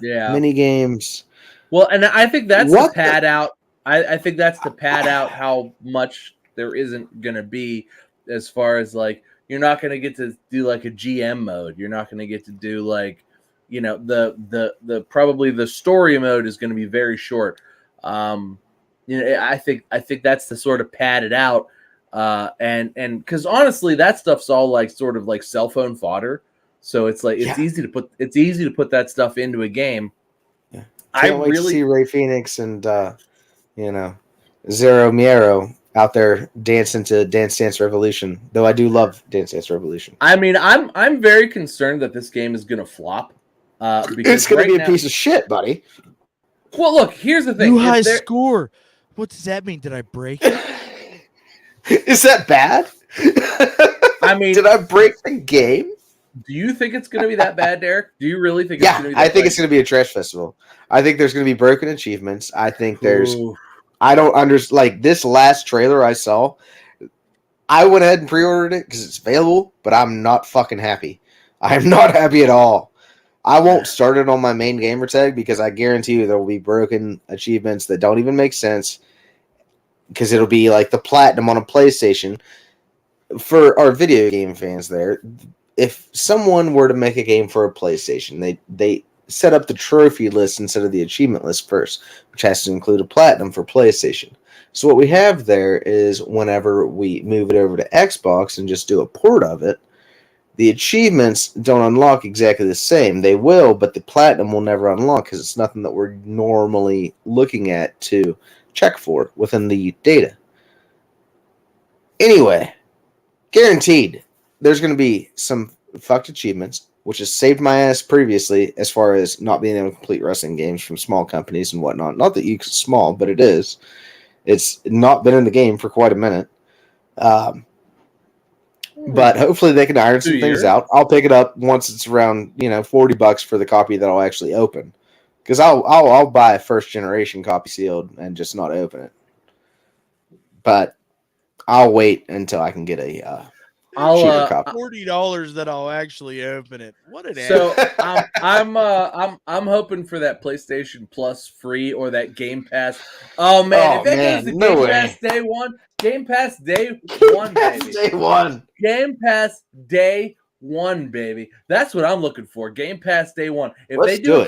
mini games. Well, and I think that's to pad out. I think that's to pad out how much there isn't going to be as far as like you're not going to get to do like a GM mode. You're not going to get to do like you know, the probably the story mode is going to be very short. You know, I think that's to sort of pad it out. And because honestly, that stuff's all like sort of like cell phone fodder. So it's like it's easy to put that stuff into a game. Yeah. Can't wait to really see Ray Phoenix and Zero Miero out there dancing to Dance Dance Revolution. Though I do love Dance Dance Revolution. I mean, I'm very concerned that this game is going to flop. Because it's going to be a piece of shit, buddy. Well, look, here's the thing. New high score. What does that mean? Did I break it? Is that bad? I mean, did I break the game? Do you think it's going to be that bad, Derek? Do you really think it's going to be that I think bad? it's going to be a trash festival. I think there's going to be broken achievements. I think there's... I don't understand. Like, this last trailer I saw, I went ahead and pre-ordered it because it's available, but I'm not fucking happy. I'm not happy at all. I won't start it on my main gamer tag because I guarantee you there will be broken achievements that don't even make sense because it'll be like the platinum on a PlayStation. For our video game fans there, if someone were to make a game for a PlayStation, they set up the trophy list instead of the achievement list first, which has to include a platinum for PlayStation. So what we have there is whenever we move it over to Xbox and just do a port of it, the achievements don't unlock exactly the same. They will, but the platinum will never unlock because it's nothing that we're normally looking at to check for within the data. Anyway, guaranteed, there's going to be some fucked achievements, which has saved my ass previously as far as not being able to complete wrestling games from small companies and whatnot. Not that it's small, but it is. It's not been in the game for quite a minute. But hopefully they can iron some things out. I'll pick it up once it's around, $40 for the copy that I'll actually open. Because I'll buy a first generation copy sealed and just not open it. But I'll wait until I can get a cheaper copy. $40 that I'll actually open it. What an So I'm hoping for that PlayStation Plus free or that Game Pass. Oh man, if that goes to Game Pass day one, Game Pass day one, baby. Day one. Game Pass day one, baby. That's what I'm looking for. Game Pass day one. If they do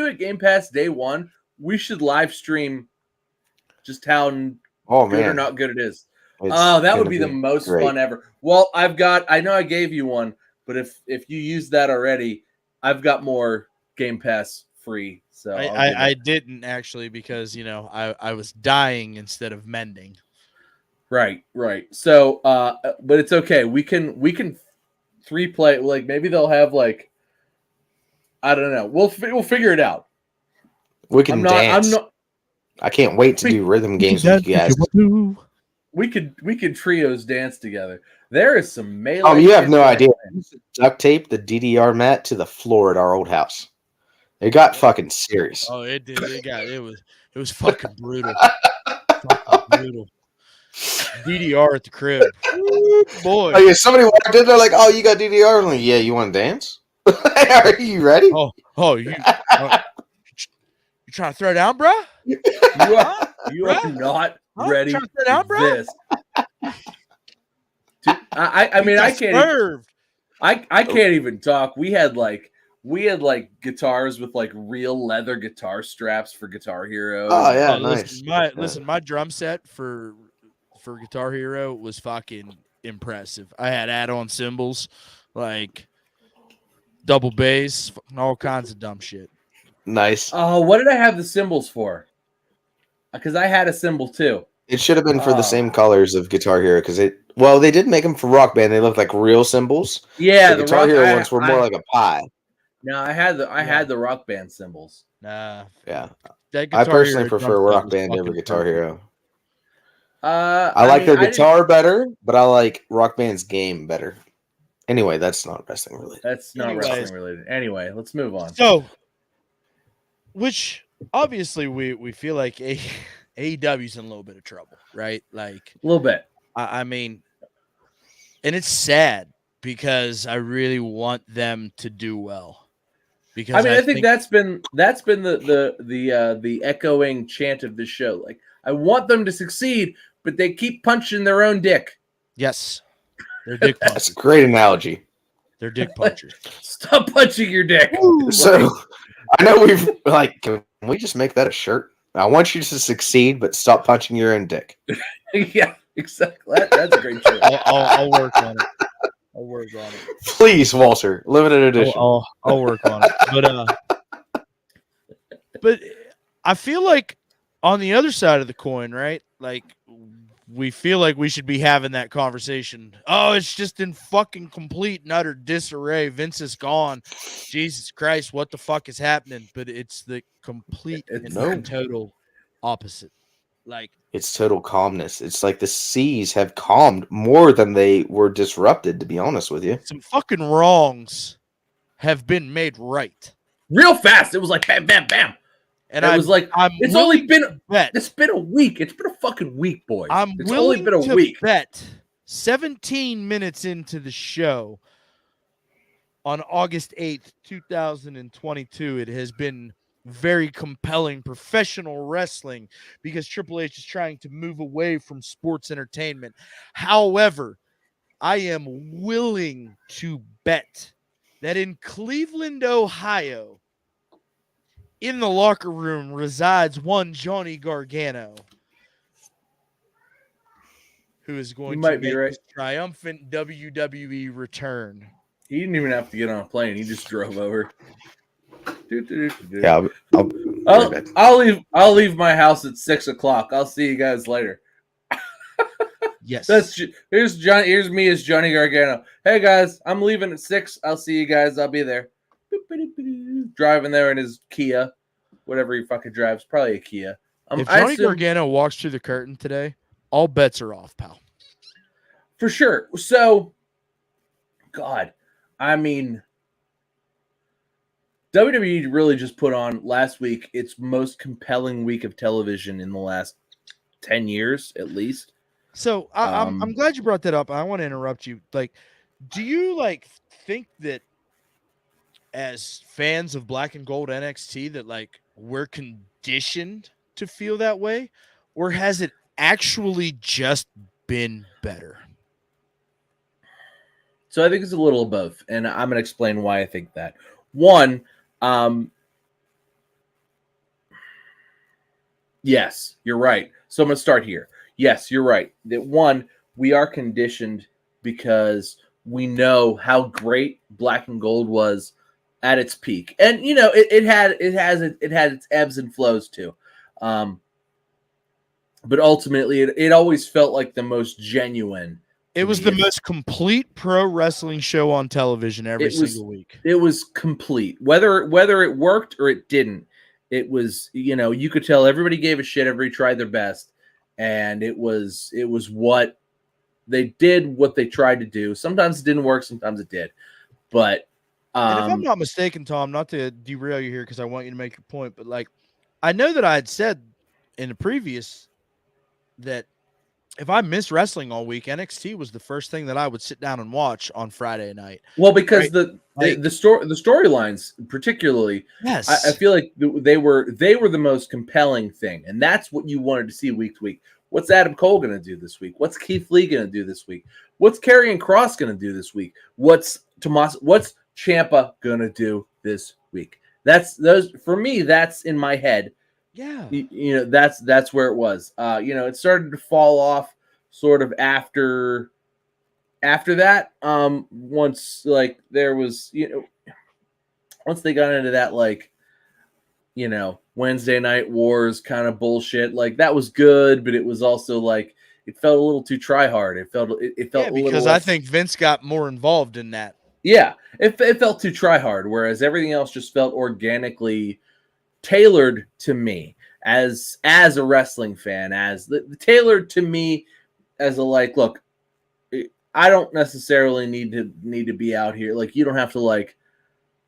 it Game Pass day one, we should live stream just how good or not good it is. That would be the most fun ever. Well, I know I gave you one, but if you use that already, I've got more Game Pass free. So I didn't actually because I was dying instead of mending. Right. So, but it's okay. We can 3-play. Like maybe they'll have like, I don't know. We'll figure it out. We can dance. I can't wait to do rhythm games with you guys. We could trios dance together. There is some melee. Oh, you have no idea. Duct tape the DDR mat to the floor at our old house. It got fucking serious. Oh, it did. It was fucking brutal. Fucking brutal. DDR at the crib. Ooh, boy. Oh yeah, somebody walked in. They're like, "Oh, you got DDR?" I'm like, "Yeah, you want to dance? Are you ready?" You trying to throw down, bro? You are not ready for this. Dude, I mean, I can't. I can't even talk. We had guitars with like real leather guitar straps for Guitar Hero. Oh yeah, nice. Listen, my drum set for Guitar Hero was fucking impressive. I had add-on cymbals, like double bass, all kinds of dumb shit. Nice. Oh, what did I have the cymbals for? Because I had a cymbal too. It should have been for the same colors of Guitar Hero because they did make them for Rock Band. They looked like real cymbals. Yeah, the Guitar Hero ones were more like a pie. No, I had the Rock Band cymbals. Nah. Yeah. I personally prefer Rock Band over Guitar Hero. I like their guitar better, but I like Rock Band's game better. Anyway, that's not wrestling related. Wrestling related. Anyway, let's move on. So, which obviously we feel like AEW's in a little bit of trouble, right? Like a little bit. I mean, and it's sad because I really want them to do well. Because I think that's been the echoing chant of this show. Like, I want them to succeed, but they keep punching their own dick. Yes, their dick punch. That's a great analogy. They're dick punchers. Stop punching your dick. So I know can we just make that a shirt? I want you to succeed, but stop punching your own dick. Yeah, exactly. That's a great shirt. I'll work on it. I'll work on it. Please, Walter, limited edition. I'll work on it. But I feel like on the other side of the coin, right? Like we feel like we should be having that conversation. Oh, it's just in fucking complete and utter disarray. Vince is gone. Jesus Christ, what the fuck is happening? But it's the complete and total opposite. Like it's total calmness. It's like the seas have calmed more than they were disrupted, to be honest with you. Some fucking wrongs have been made right. Real fast. It was like bam, bam, bam. And it's been a week. It's been a fucking week, boys. It's only been a week. Bet 17 minutes into the show on August 8th, 2022, it has been very compelling professional wrestling because Triple H is trying to move away from sports entertainment. However, I am willing to bet that in Cleveland, Ohio, in the locker room resides one Johnny Gargano, who is going to make his triumphant WWE return. He didn't even have to get on a plane. He just drove over. Yeah, I'll leave my house at 6:00. I'll see you guys later. Yes, here's me as Johnny Gargano. Hey guys, I'm leaving at 6. I'll see you guys. I'll be there. Driving there in his Kia, whatever he fucking drives, probably a Kia. If Johnny Gargano walks through the curtain today, all bets are off, pal. For sure. So, God, I mean, WWE really just put on last week its most compelling week of television in the last 10 years, at least. So I'm glad you brought that up. I want to interrupt you. Like, do you think that as fans of Black and Gold NXT that we're conditioned to feel that way, or has it actually just been better? So I think it's a little of both, and I'm going to explain why I think that. One, yes, you're right. So I'm going to start here. Yes, you're right. That one, we are conditioned because we know how great Black and Gold was at its peak, and it had its ebbs and flows too. But ultimately, it always felt like the most genuine. It was the most complete pro wrestling show on television every single week. It was complete, whether it worked or it didn't. It was, you could tell everybody gave a shit, everybody tried their best, and it was what they did, what they tried to do. Sometimes it didn't work, sometimes it did. But and if I'm not mistaken, Tom, not to derail you here because I want you to make your point, but I know that I had said in the previous that if I missed wrestling all week, NXT was the first thing that I would sit down and watch on Friday night. Well, because the storylines, particularly, yes, I feel like they were the most compelling thing, and that's what you wanted to see week to week. What's Adam Cole going to do this week? What's Keith Lee going to do this week? What's Karrion Kross going to do this week? What's Ciampa going to do this week? That's those for me. That's in my head. Yeah, that's where it was. It started to fall off sort of after that. Once there was, once they got into that Wednesday Night Wars kind of bullshit, that was good, but it was also it felt a little too try hard. It felt because I think Vince got more involved in that. Yeah, it felt too try hard, whereas everything else just felt organically tailored to me as a wrestling fan, tailored to me as a look, I don't necessarily need to be out here. You don't have to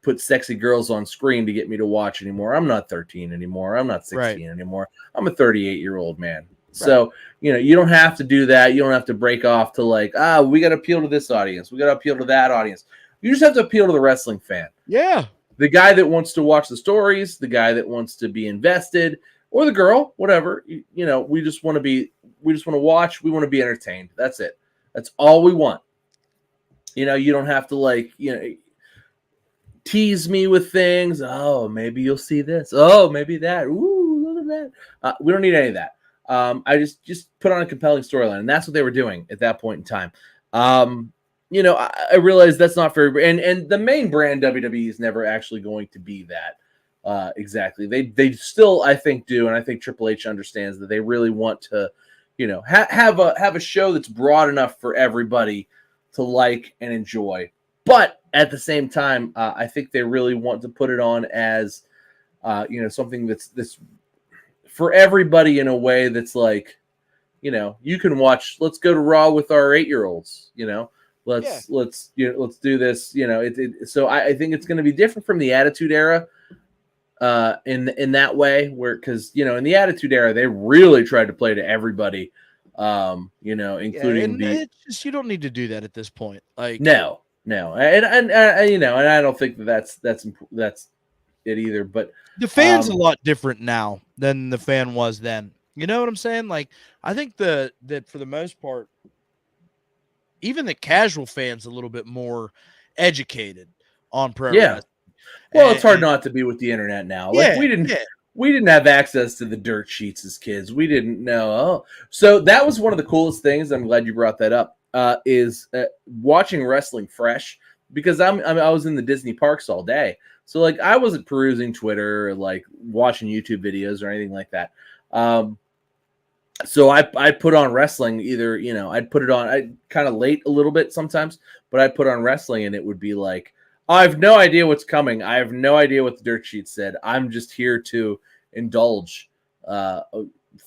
put sexy girls on screen to get me to watch anymore. I'm not 13 anymore. I'm not 16 anymore. I'm a 38-year-old man. Right. So, you don't have to do that. You don't have to break off to we got to appeal to this audience. We got to appeal to that audience. You just have to appeal to the wrestling fan. Yeah. The guy that wants to watch the stories, the guy that wants to be invested, or the girl, whatever. We just want to watch. We want to be entertained. That's it. That's all we want. You know, you don't have to like, tease me with things. Oh, maybe you'll see this. Oh, maybe that. Ooh, look at that. We don't need any of that. I just put on a compelling storyline, and that's what they were doing at that point in time. I realize that's not for everybody, and the main brand WWE is never actually going to be that exactly. They still, I think, do, and I think Triple H understands that they really want to, have a show that's broad enough for everybody to like and enjoy. But at the same time, I think they really want to put it on as, something that's for everybody in a way that's like, you can watch. Let's go to Raw with our 8-year-olds. Let's do this. So I think it's going to be different from the Attitude Era, in that way, where because in the Attitude Era they really tried to play to everybody, including it's just, you don't need to do that at this point. Like no, and I don't think that's it either. But the fan's a lot different now than the fan was then. You know what I'm saying? Like, I think that for the most part, even the casual fan's a little bit more educated on pro wrestling. Well, it's hard not to be with the internet now. Like we didn't have access to the dirt sheets as kids. We didn't know. Oh, so that was one of the coolest things. I'm glad you brought that up. Is watching wrestling fresh, because I was in the Disney parks all day. So like I wasn't perusing Twitter or like watching YouTube videos or anything like that. So I put on wrestling either, I'd put it on, I kind of late a little bit sometimes, but I'd put on wrestling and it would be like, I have no idea what's coming. I have no idea what the dirt sheet said. I'm just here to indulge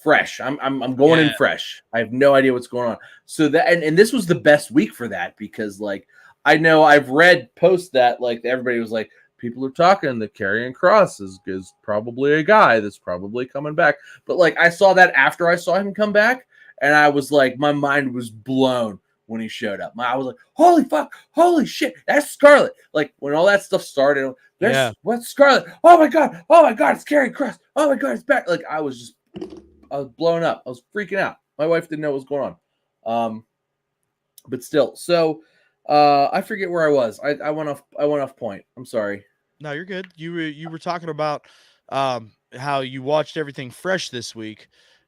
fresh. I'm going in fresh. I have no idea what's going on. So that, and this was the best week for that, because like, I know I've read posts that like everybody was like, people are talking that Karrion Kross is probably a guy that's probably coming back. But like I saw that after I saw him come back, and I was like, my mind was blown when he showed up. I was like, holy fuck, holy shit, that's Scarlett. Like when all that stuff started, what's Scarlett? Oh my god, it's Karrion Kross. Oh my god, it's back. Like I was blown up. I was freaking out. My wife didn't know what was going on. But still, so I forget where I was. I went off point. I'm sorry. No, you're good. You were talking about how you watched everything fresh this week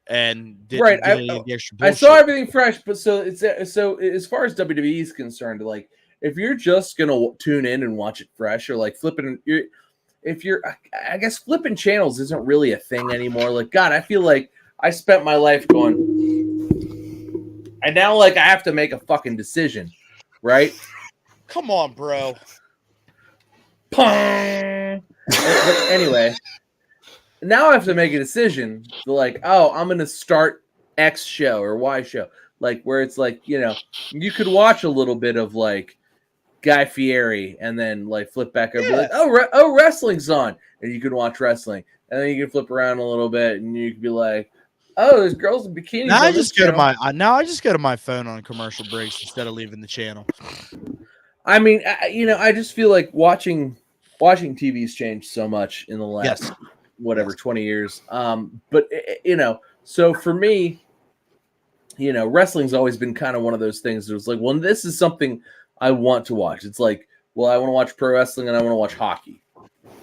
and didn't get any of the extra bullshit. I saw everything fresh, but so as far as WWE is concerned, like if you're just gonna tune in and watch it fresh, or like flipping, I guess flipping channels isn't really a thing anymore. Like God, I feel like I spent my life going, and now like I have to make a fucking decision, right? Come on, bro. But anyway, now I have to make a decision to like, oh, I'm going to start X show or Y show. Like where it's like, you could watch a little bit of like Guy Fieri and then like flip back over. Like, oh, wrestling's on. And you can watch wrestling. And then you can flip around a little bit and you can be like, oh, there's girls in bikinis. Now I just go to my phone on commercial breaks instead of leaving the channel. I mean, I just feel like watching TV's changed so much in the last 20 years. But so for me, wrestling's always been kind of one of those things that was like, well, this is something I want to watch. It's like, well, I want to watch pro wrestling and I want to watch hockey,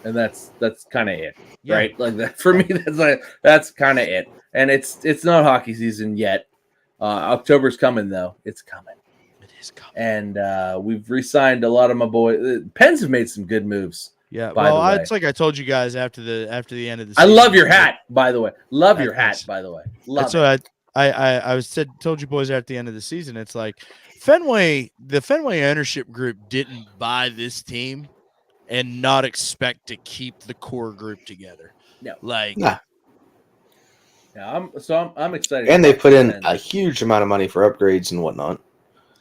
and that's kind of it, right? Like that for me, that's kind of it. And it's not hockey season yet. October's coming though. It's coming. And we've re-signed a lot of my boys. Pens have made some good moves. Yeah, well, it's like I told you guys after the end of the season. I love your hat, by the way. Love your hat, by the way. Love it. So I told you boys at the end of the season. It's like the Fenway ownership group didn't buy this team and not expect to keep the core group together. No, Yeah, I'm excited. And they put in a huge amount of money for upgrades and whatnot.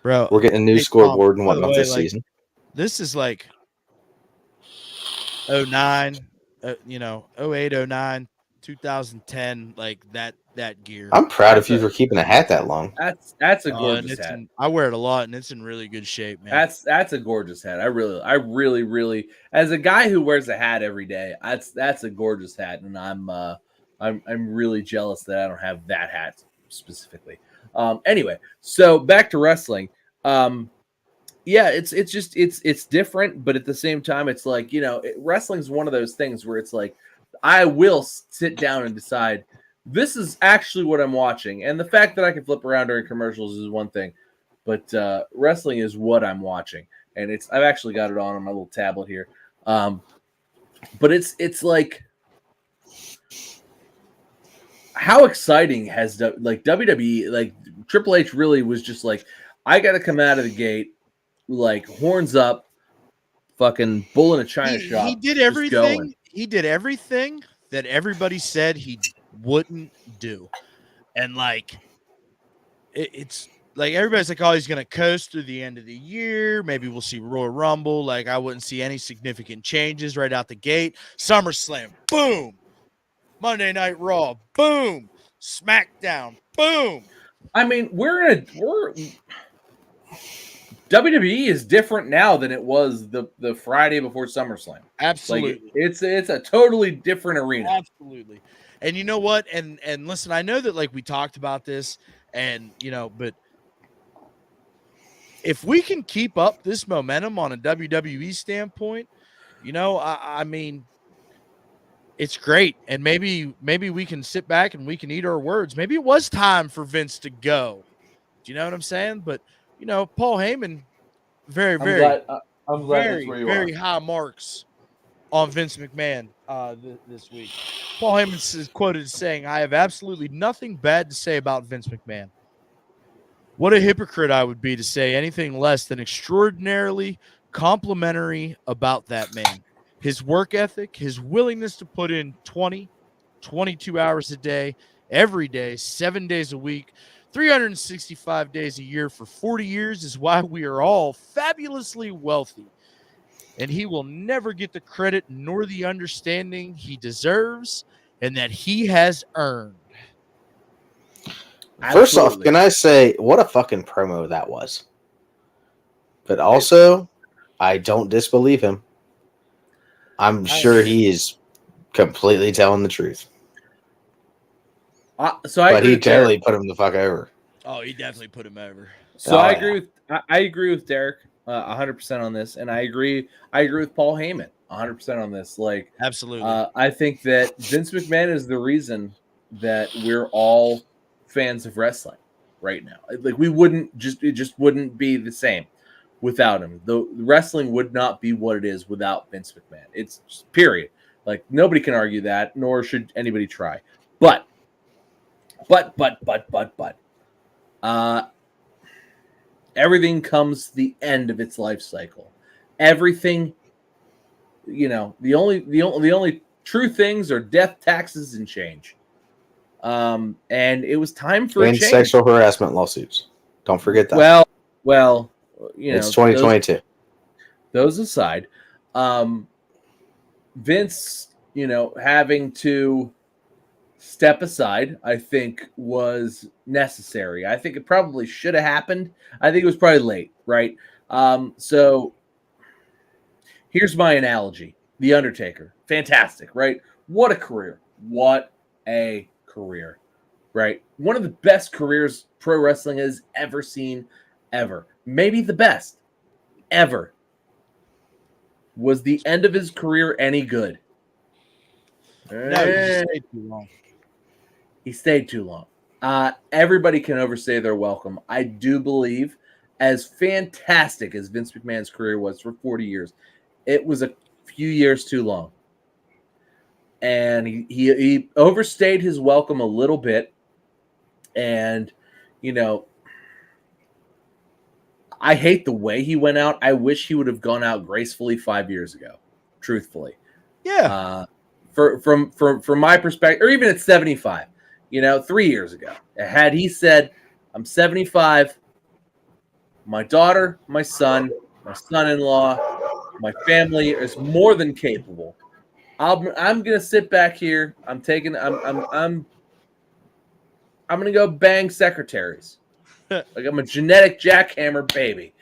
Bro, we're getting a new scoreboard and whatnot this season. This is like 09, 08, 09, 2010, like that gear. I'm proud of you for keeping a hat that long. That's a gorgeous hat. I wear it a lot, and it's in really good shape, man. That's a gorgeous hat. I really, as a guy who wears a hat every day, that's a gorgeous hat, and I'm really jealous that I don't have that hat specifically. Anyway, so back to wrestling. Yeah, it's different, but at the same time, it's like, wrestling's one of those things where it's like, I will sit down and decide this is actually what I'm watching, and the fact that I can flip around during commercials is one thing, but wrestling is what I'm watching, and I've actually got it on my little tablet here, but it's like, how exciting has like WWE, like Triple H really was just like, I got to come out of the gate like horns up, fucking bull in a china shop. He did just going. everything. He did everything that everybody said he wouldn't do, and like it's like everybody's like, oh, he's gonna coast through the end of the year. Maybe we'll see Royal Rumble. Like I wouldn't see any significant changes right out the gate. SummerSlam, boom. Monday Night Raw, boom. SmackDown, boom. I mean, WWE is different now than it was the Friday before SummerSlam. Absolutely. Like, it's a totally different arena. Absolutely. And you know what? And listen, I know that like we talked about this, and but if we can keep up this momentum on a WWE standpoint, I mean, it's great. And maybe we can sit back and we can eat our words. Maybe it was time for Vince to go. Do you know what I'm saying? But Paul Heyman, very, very, I'm glad very, that's where you very are. high marks on Vince McMahon this week. Paul Heyman is quoted as saying, "I have absolutely nothing bad to say about Vince McMahon. What a hypocrite I would be to say anything less than extraordinarily complimentary about that man. His work ethic, his willingness to put in 20, 22 hours a day, every day, 7 days a week, 365 days a year for 40 years is why we are all fabulously wealthy. And he will never get the credit nor the understanding he deserves and that he has earned." First off, Absolutely. can I say what a fucking promo that was? But also, I don't disbelieve him. I'm sure he is completely telling the truth. But he totally put him the fuck over. Oh, he definitely put him over. So I agree with Derek 100% on this, and I agree with Paul Heyman 100% on this. Like, Absolutely. I think that Vince McMahon is the reason that we're all fans of wrestling right now. Like, it just wouldn't be the same without him. The wrestling would not be what it is without Vince McMahon. It's just, period. Like, nobody can argue that, nor should anybody try. But everything comes to the end of its life cycle. Everything, the only true things are death, taxes, and change. And it was time for a change. Sexual harassment lawsuits. Don't forget that. Well, it's 2022. Those aside, Vince, having to step aside, I think was necessary. I think it probably should have happened. I think it was probably late, right? So here's my analogy. The Undertaker. Fantastic, right? What a career. What a career, right? One of the best careers pro wrestling has ever seen, ever. Maybe the best ever. Was the end of his career any good? No, he stayed too long. He stayed too long. Everybody can overstay their welcome. I do believe, as fantastic as Vince McMahon's career was for 40 years, it was a few years too long. And he overstayed his welcome a little bit. And, I hate the way he went out. I wish he would have gone out gracefully 5 years ago, truthfully. Yeah. From my perspective, or even at 75, 3 years ago, had he said, "I'm 75, my daughter, my son-in-law, my family is more than capable. I'm gonna sit back here. I'm gonna go bang secretaries. Like, I'm a genetic jackhammer baby.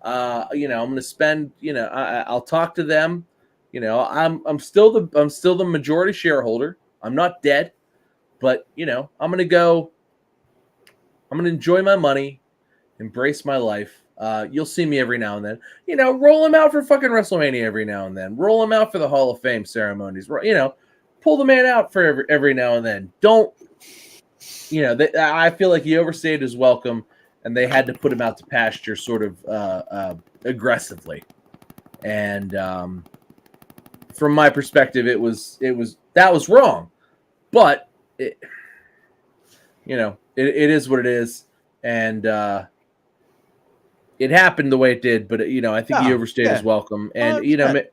I'm gonna spend. I'll talk to them. I'm still the majority shareholder. I'm not dead, but I'm gonna enjoy my money, embrace my life. You'll see me every now and then. Roll him out for fucking WrestleMania every now and then. Roll him out for the Hall of Fame ceremonies. Pull the man out for every now and then. Don't, I feel like he overstayed his welcome, and they had to put him out to pasture sort of aggressively. And from my perspective, that was wrong. But it is what it is, and it happened the way it did. But I think he overstayed his welcome, and 100%.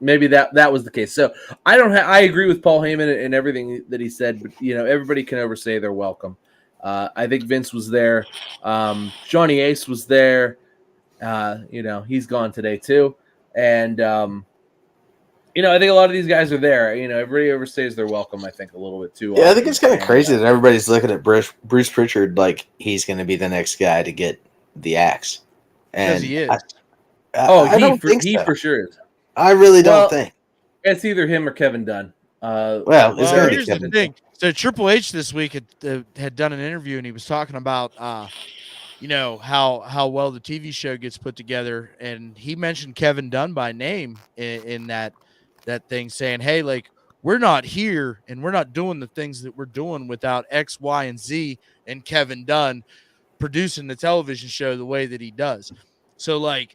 Maybe that was the case. So I agree with Paul Heyman and everything that he said. But everybody can overstay their welcome. I think Vince was there. Johnny Ace was there. He's gone today too, and I think a lot of these guys are there. Everybody overstays their welcome, I think, a little bit too. Yeah, I think it's kind of crazy that everybody's looking at Bruce Pritchard like he's going to be the next guy to get the axe. Because he is. I don't think so. For sure is. I really don't think. It's either him or Kevin Dunn. Here's the thing. So Triple H this week had done an interview, and he was talking about how well the TV show gets put together, and he mentioned Kevin Dunn by name in that thing, saying, hey, like, we're not here and we're not doing the things that we're doing without X, Y, and Z and Kevin Dunn producing the television show the way that he does. So, like,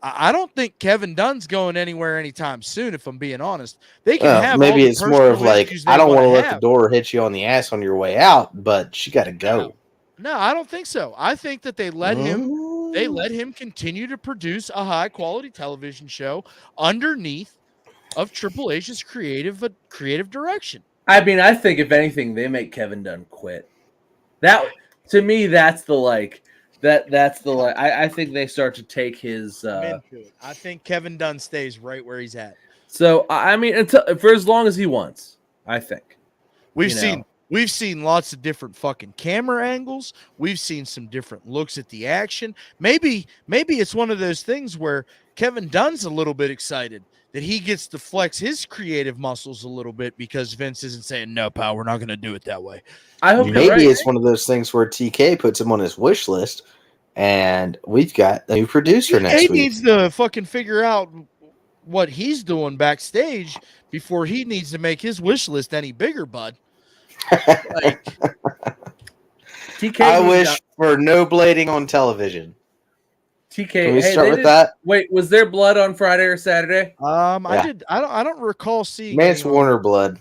I don't think Kevin Dunn's going anywhere anytime soon, if I'm being honest. They can have maybe all the it's more of like, I don't want to let the have. door hit you on the ass on your way out, but she got to go. No, I don't think so. I think that they let him continue to produce a high quality television show underneath of Triple H's creative direction. I mean, I think if anything, they make Kevin Dunn quit. That, to me, that's the like. I think they start to take his. I think Kevin Dunn stays right where he's at. So I mean, for as long as he wants, I think we've seen lots of different fucking camera angles. We've seen some different looks at the action. Maybe it's one of those things where Kevin Dunn's a little bit excited that he gets to flex his creative muscles a little bit because Vince isn't saying, no, pal, we're not going to do it that way. I hope maybe it's one of those things where TK puts him on his wish list, and we've got a new producer next week. He needs to fucking figure out what he's doing backstage before he needs to make his wish list any bigger, bud. Like, TK, I wish for no blading on television. TK, can we start with that? Wait, was there blood on Friday or Saturday? I don't recall seeing Mance Warner blood.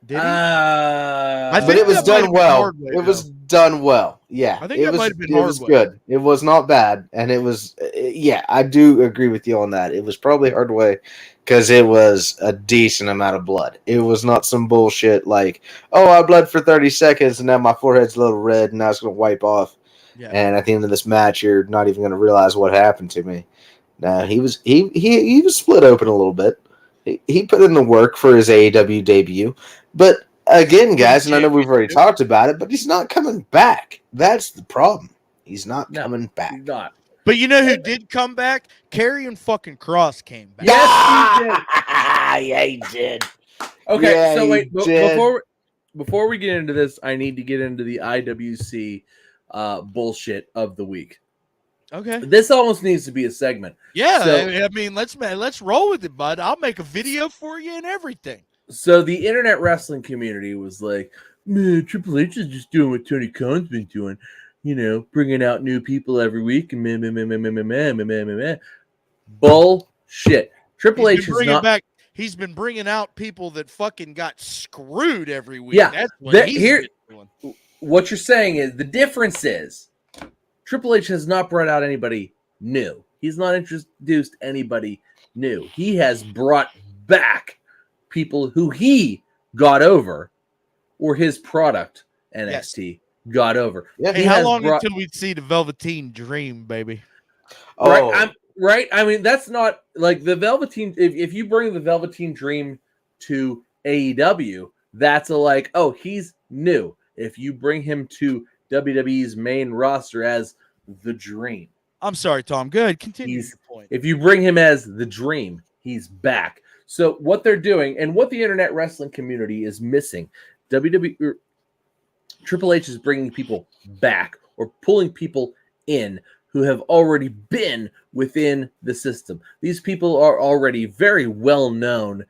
Did he? But it was done well. It was done well. Yeah, I think that might have been hard. It was good. It was not bad, and it was. Yeah, I do agree with you on that. It was probably hard way because it was a decent amount of blood. It was not some bullshit like, oh, I bled for 30 seconds and now my forehead's a little red and now it's going to wipe off. Yeah. And at the end of this match, you're not even going to realize what happened to me. No, he was split open a little bit. He put in the work for his AEW debut, but again, guys, and I know we've already talked about it, but he's not coming back. That's the problem. He's not coming back. He's not. But you know who did come back? Karrion fucking Kross came back. Yes, he did. Yeah, he did. Okay, yeah, so wait, before we get into this, I need to get into the IWC bullshit of the week. Okay, this almost needs to be a segment. Yeah, so, I mean, let's roll with it, bud. I'll make a video for you and everything. So the internet wrestling community was like, man, Triple H is just doing what Tony Khan's been doing. You know, bringing out new people every week and bullshit. Triple H is not. He's been bringing out people that fucking got screwed every week. Yeah, that's what he's been doing. What you're saying is the difference is Triple H has not brought out anybody new. He's not introduced anybody new. He has brought back people who he got over, or his product NXT. Yes. Got over. Yeah. Hey, how long until we see the Velveteen Dream, baby? Oh. Right. I mean, that's not like the Velveteen. If you bring the Velveteen Dream to AEW, that's a like, oh, he's new. If you bring him to WWE's main roster as the Dream, I'm sorry, Tom. Good. Continue your point. If you bring him as the Dream, he's back. So what they're doing, and what the internet wrestling community is missing, WWE. Triple H is bringing people back or pulling people in who have already been within the system. These people are already very well known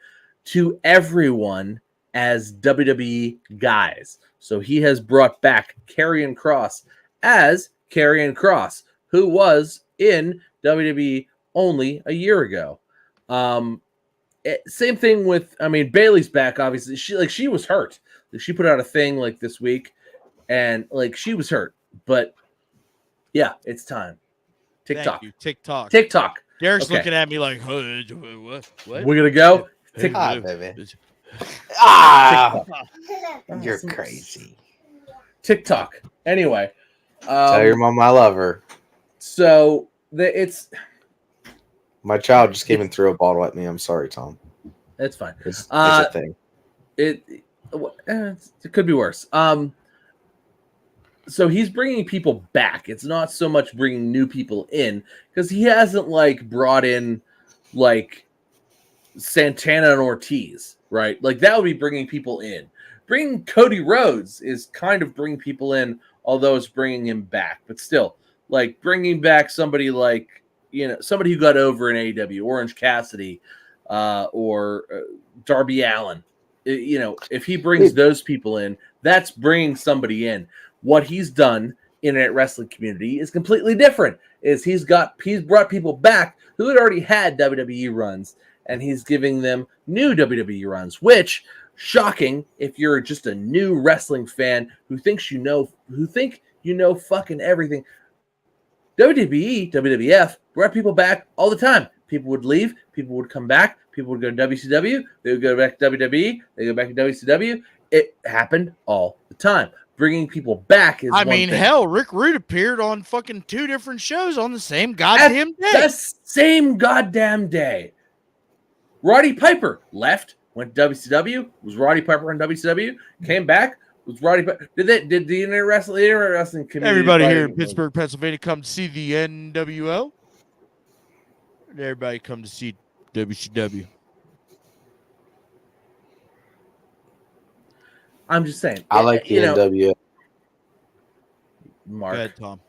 to everyone as WWE guys. So he has brought back Karrion Kross as Karrion Kross, who was in WWE only a year ago. Same thing with, Bayley's back. Obviously, she was hurt. She put out a thing like this week, and she was hurt. But yeah, it's time. TikTok. Thank you. TikTok. TikTok. Derek's Okay. looking at me like, what? We're gonna go. Ah, TikTok. baby. Ah, you're Some- crazy. TikTok. Anyway, Tell your mom I love her. so My child just came and threw a bottle at me. I'm sorry, Tom. it's fine. It's a thing. It could be worse. So he's bringing people back. It's not so much bringing new people in, because he hasn't brought in Santana and Ortiz, right? That would be bringing people in. Bringing Cody Rhodes is kind of bringing people in, although it's bringing him back. But still, bringing back somebody somebody who got over in AEW, Orange Cassidy, or Darby Allin. If he brings those people in, that's bringing somebody in. What he's done in a wrestling community is completely different. He's brought people back who had already had WWE runs, and he's giving them new WWE runs, which, shocking if you're just a new wrestling fan who think you know fucking everything. WWE, WWF brought people back all the time. People would leave, people would come back, people would go to WCW, they would go back to WWE, they go back to WCW. It happened all the time. Bringing people back is hell, Rick Rude appeared on fucking 2 different shows on the same goddamn day. The same goddamn day. Roddy Piper left, went to WCW, was Roddy Piper on WCW, came back, was Roddy Piper. Did the Internet Wrestling community? Everybody here in Pittsburgh, Pennsylvania, come to see the NWO. And everybody come to see WCW. I'm just saying. I like the NWO. Mark. Go ahead, Tom.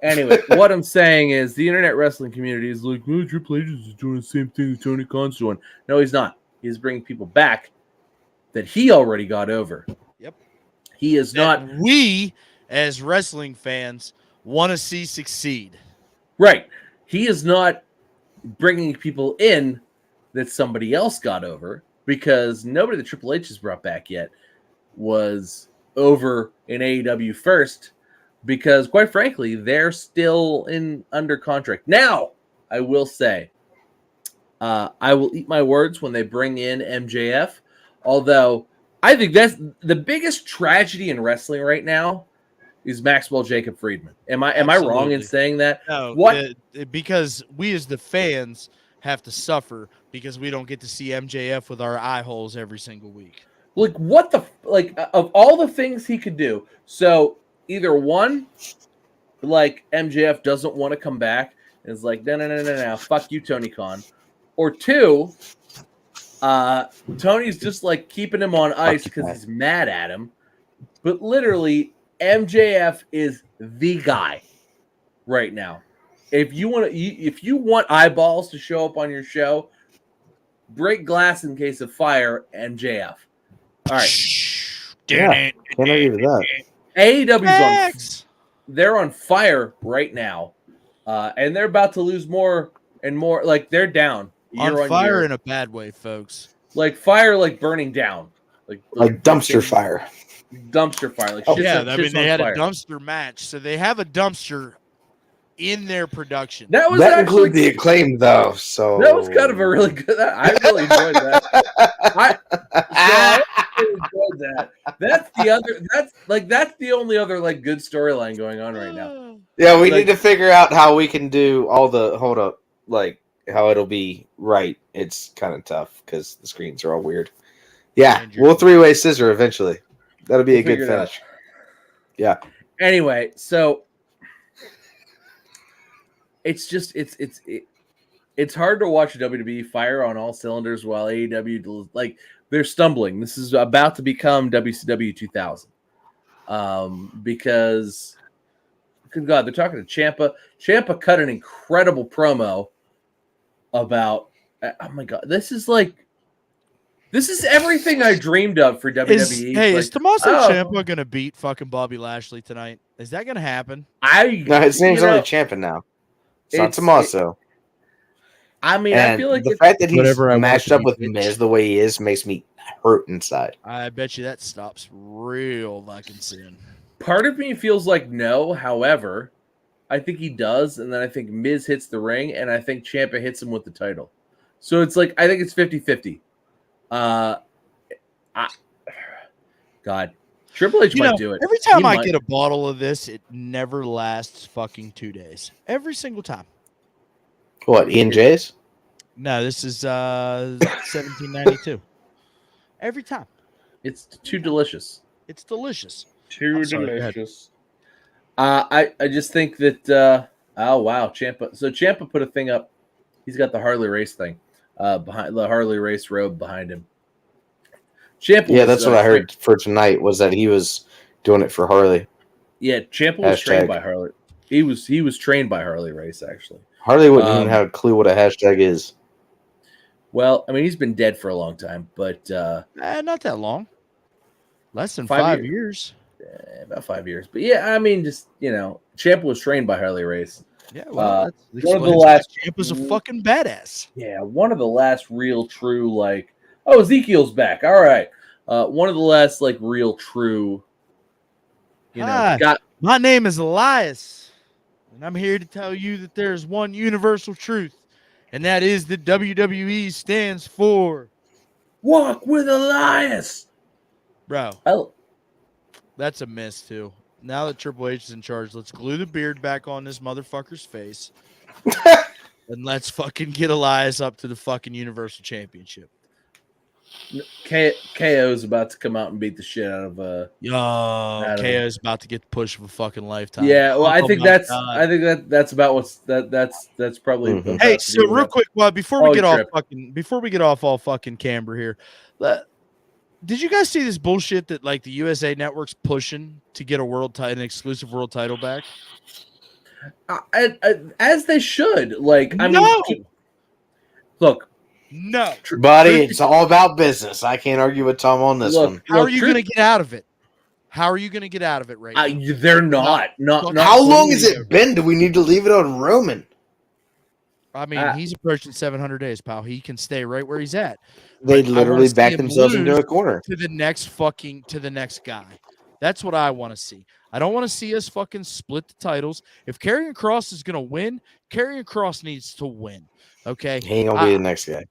Anyway, what I'm saying is the Internet Wrestling community is like, oh, Triple H is doing the same thing that Tony Khan's doing. No, he's not. He's bringing people back that he already got over. Yep. He is not. We, as wrestling fans, want to see succeed. Right. He is not bringing people in that somebody else got over, because nobody that Triple H has brought back yet was over in AEW first, because quite frankly, they're still under contract. Now, I will say, I will eat my words when they bring in MJF, although I think that's the biggest tragedy in wrestling right now is Maxwell Jacob Friedman. Am I wrong in saying that? No, what? Because we as the fans have to suffer because we don't get to see MJF with our eye holes every single week. What the of all the things he could do? So either one, MJF doesn't want to come back and is like, no, fuck you, Tony Khan, or two, Tony's just keeping him on ice because he's mad at him. But literally, MJF is the guy right now. If you want eyeballs to show up on your show, break glass in case of fire, MJF. All right. Yeah, can't argue with that. AEW's they're on fire right now, and they're about to lose more and more. They're down on fire in a bad way, folks. Fire, burning down, like dumpster fire. Dumpster fire. They had a dumpster match, so they have a dumpster in their production. That includes the Acclaimed, though. So that was kind of a really good. I really enjoyed that. I really enjoyed that. That's the only other good storyline going on right now. Yeah, we need to figure out how we can do all the how it'll be right. It's kind of tough because the screens are all weird. Yeah, we'll 3-way scissor eventually. That'll be a good finish. Yeah. Anyway, so it's just it's hard to watch WWE fire on all cylinders while AEW they're stumbling. This is about to become WCW 2000, because good God, they're talking to Ciampa. Ciampa cut an incredible promo about. Oh my God, this is everything I dreamed of for WWE. Is Tommaso oh, Ciampa gonna beat fucking Bobby Lashley tonight? Is that gonna happen? No, his name's only Ciampa now. It's not Tommaso. I mean, and I feel like the fact that he's whatever I want matched to up be, with bitch. Miz the way he is makes me hurt inside. I bet you that stops real fucking soon. Part of me feels like no. However, I think he does, and then I think Miz hits the ring, and I think Ciampa hits him with the title. So it's like I think it's 50-50. God, Triple H might do it. Every time I get a bottle of this, it never lasts fucking 2 days. Every single time. What, E&J's? No, this is 1792. Every time. It's too delicious. It's delicious. Too delicious. I just think that oh wow, Ciampa. So Ciampa put a thing up. He's got the Harley Race thing behind the Harley Race robe behind him. Ciampa that's what I heard for tonight was that he was doing it for Harley. Yeah, Ciampa was trained by Harley. He was trained by Harley Race actually. Harley wouldn't even have a clue what a hashtag is. Well, I mean, he's been dead for a long time, but not that long. Less than 5 years. About 5 years. But yeah, I mean, just Ciampa was trained by Harley Race. Yeah, well, one of the last. Ciampa's a fucking badass. Yeah, one of the last real true Ezekiel's back. All right, one of the last real true. My name is Elias. And I'm here to tell you that there's one universal truth, and that is that WWE stands for Walk with Elias. Bro. Oh. That's a miss, too. Now that Triple H is in charge, let's glue the beard back on this motherfucker's face. And let's fucking get Elias up to the fucking Universal Championship. KO's about to come out and beat the shit out of KO's about to get the push of a fucking lifetime. Yeah, well, I think that's about that's probably. Mm-hmm. Hey, so real quick, before we get off all fucking camber here, did you guys see this bullshit that the USA Network's pushing to get an exclusive world title back? As they should. Look. No, buddy, it's all about business. I can't argue with Tom on this one. How are you going to get out of it? How are you going to get out of it right now? They're not. How long has it been? Do we need to leave it on Roman? I mean, he's approaching 700 days, pal. He can stay right where he's at. They literally back themselves into a corner. To the next guy. That's what I want to see. I don't want to see us fucking split the titles. If Karrion Kross is going to win, Karrion Kross needs to win. Okay? He ain't going to be the next guy.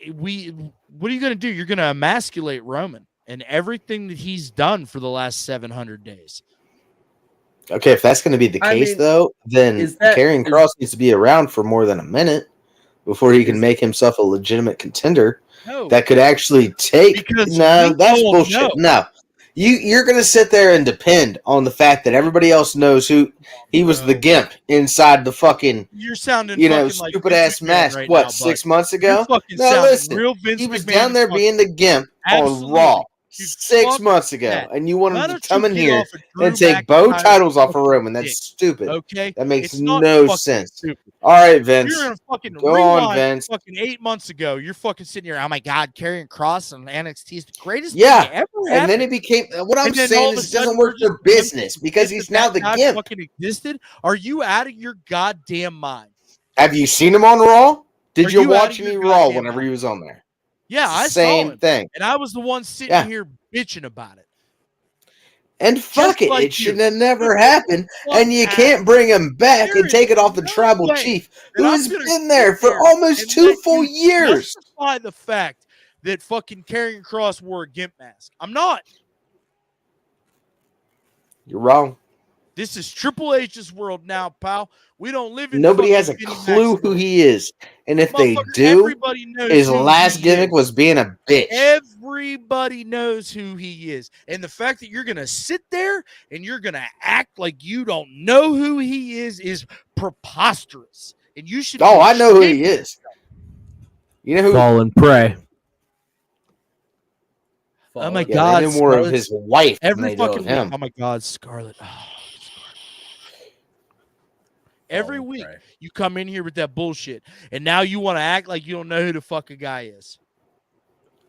What are you going to do? You're going to emasculate Roman and everything that he's done for the last 700 days. Okay, if that's going to be the case, though, then Karrion Kross needs to be around for more than a minute before he can make himself a legitimate contender that could actually take. No, that's bullshit. No. You're going to sit there and depend on the fact that everybody else knows who he was the gimp inside the fucking, you're sounding stupid ass mask. Right what, now, 6 months ago? No, listen. Real Vince he was McMahon down there being the gimp on Raw 6 months ago, and you want him to come in here and take both titles off of Roman. That's stupid. Okay, that makes no sense. Stupid. All right, Vince. You're gonna fucking go on, Vince. Fucking 8 months ago, you're fucking sitting here. Oh my God, Karrion Kross and NXT is the greatest thing ever happened. And then it became. What I'm saying is, it doesn't work for business because he's now the gimp. Fucking existed? Are you out of your goddamn mind? Have you seen him on Raw? Did you watch any Raw whenever he was on there? Yeah, I saw same thing, and I was the one sitting here bitching about it. And fuck it, it should have never happened. And you can't bring him back and take it off the tribal chief who has been there for almost 2 full years. Justify the fact that fucking Karrion Kross wore a gimp mask. I'm not. You're wrong. This is Triple H's world now, pal. We don't live in. Nobody has a clue who he is, and if they do, his last gimmick was being a bitch. Everybody knows who he is, and the fact that you're gonna sit there and you're gonna act like you don't know who he is preposterous. And you should. Oh, I know who he is. You know who? Fall and pray. Oh my God! More of his wife. Every fucking him. Oh my God, Scarlett. Every Fall and week pray. you come in here with that bullshit, and now you want to act like you don't know who the fuck a guy is.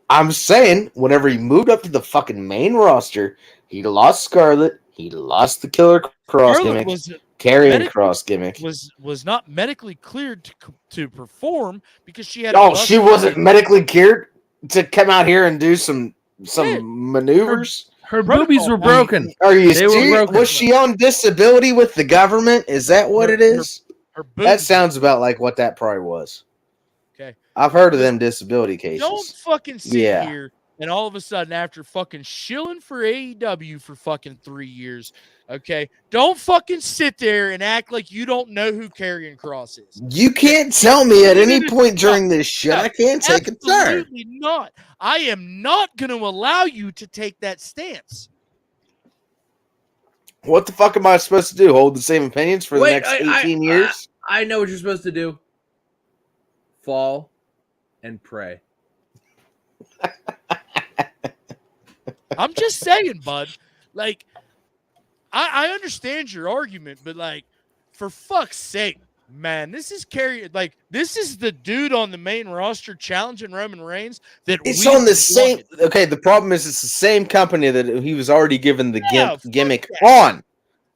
I'm saying, whenever he moved up to the fucking main roster, he lost Scarlett. He lost the Killer Cross Scarlett gimmick, was Karrion medically Cross gimmick. was not medically cleared to perform because she had. Oh, she wasn't medically cured to come out here and do some Yeah. maneuvers. Her Protocol boobies were match. broken. Are you They were serious? broken. Was she on disability with the government? Is that what it is? Her That boobs. sounds about like what that probably was. Okay. I've heard of them disability cases. Don't fucking sit Yeah. here and all of a sudden, after fucking shilling for AEW for fucking 3 years, okay, don't fucking sit there and act like you don't know who Karrion Cross is. You can't tell me at any point during this shit. No, I can't take a turn. Absolutely not. I am not going to allow you to take that stance. What the fuck am I supposed to do? Hold the same opinions for the next 18 years? I know what you're supposed to do. Fall and pray. I'm just saying, bud. Like, I understand your argument, but like, for fuck's sake, man, this is this is the dude on the main roster challenging Roman Reigns that It's we on the same. wanted. Okay, the problem is it's the same company that he was already given the Yeah, fuck gimmick that. on.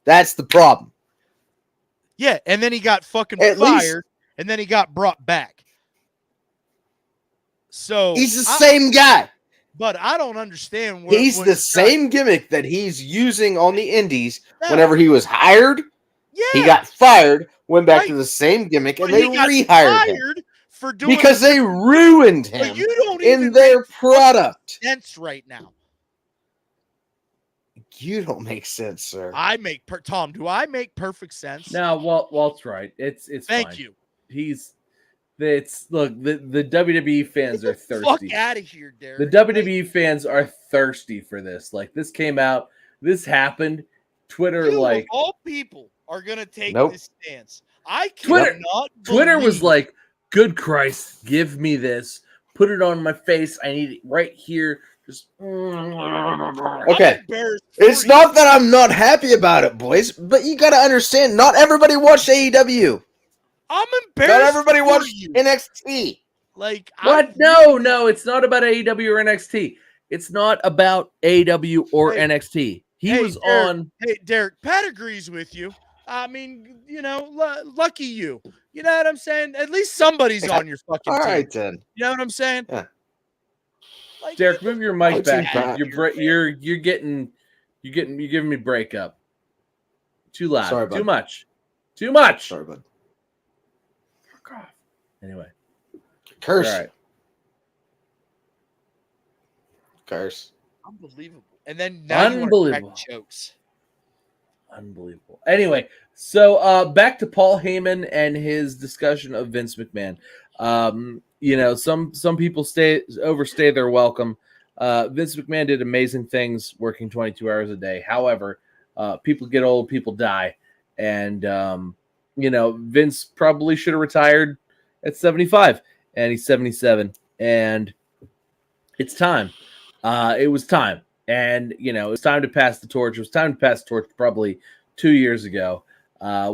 That's the problem. Yeah, and then he got fucking At least- fired, and then he got brought back. So He's the same guy. but I don't understand. He's the same gimmick that he's using on the indies. Whenever he was hired, he got fired, went back to the same gimmick, and But they he got rehired him fired for doing because they ruined him But you don't in even their make product. sense right now. You don't make sense, sir. I make Tom. Do I make perfect sense? No, Walt's right. It's Thank fine. you. Look, the WWE fans are thirsty. Fuck out of here, Derek. The WWE fans are thirsty for this. Like, this came out, this happened. Twitter, You, like, of all people, are gonna take Nope. this stance. I Twitter- cannot. Twitter was believe- like, "Good Christ, give me this. Put it on my face. I need it right here." Just I'm Okay. embarrassed It's for not you. that I'm not happy about it, boys, but you got to understand, not everybody watched AEW. I'm Not embarrassed. everybody for watched you. NXT. Like what? I'm No, it's not about AEW or NXT. It's not about AEW or Hey, NXT. He hey, was Derek. on. Hey, Derek. Pat agrees with you. I mean, lucky you. You know what I'm saying? At least somebody's on your fucking All team. right, then. You know what I'm saying? Yeah. Like, Derek, move your mic What's he back. got? You're giving me breakup. Too loud. Sorry, bud. Too much. Too much. Sorry, bud. Fuck off. Anyway. Curse. All right. Curse. unbelievable. And then now you want to crack Unbelievable. jokes. Unbelievable. Anyway, so back to Paul Heyman and his discussion of Vince McMahon. Some people overstay their welcome. Vince McMahon did amazing things working 22 hours a day. However, people get old, people die. And, Vince probably should have retired at 75, and he's 77. And it's time. It was time. And, it was time to pass the torch. It was time to pass the torch probably 2 years ago.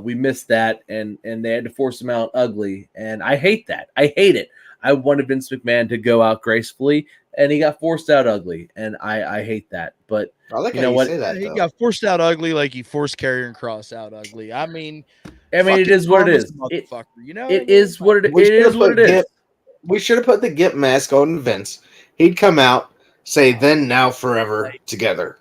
We missed that, and they had to force him out ugly. And I hate that. I hate it. I wanted Vince McMahon to go out gracefully, and he got forced out ugly. And I hate that. But I like you how know you what? say that. He though. got forced out ugly like he forced Karrion Cross out ugly. I mean, it is what it is. Motherfucker, you know, It is what it We is. should've What put it is. We should have put the Gimp mask on Vince. He'd come out, say "Then, now, forever" together,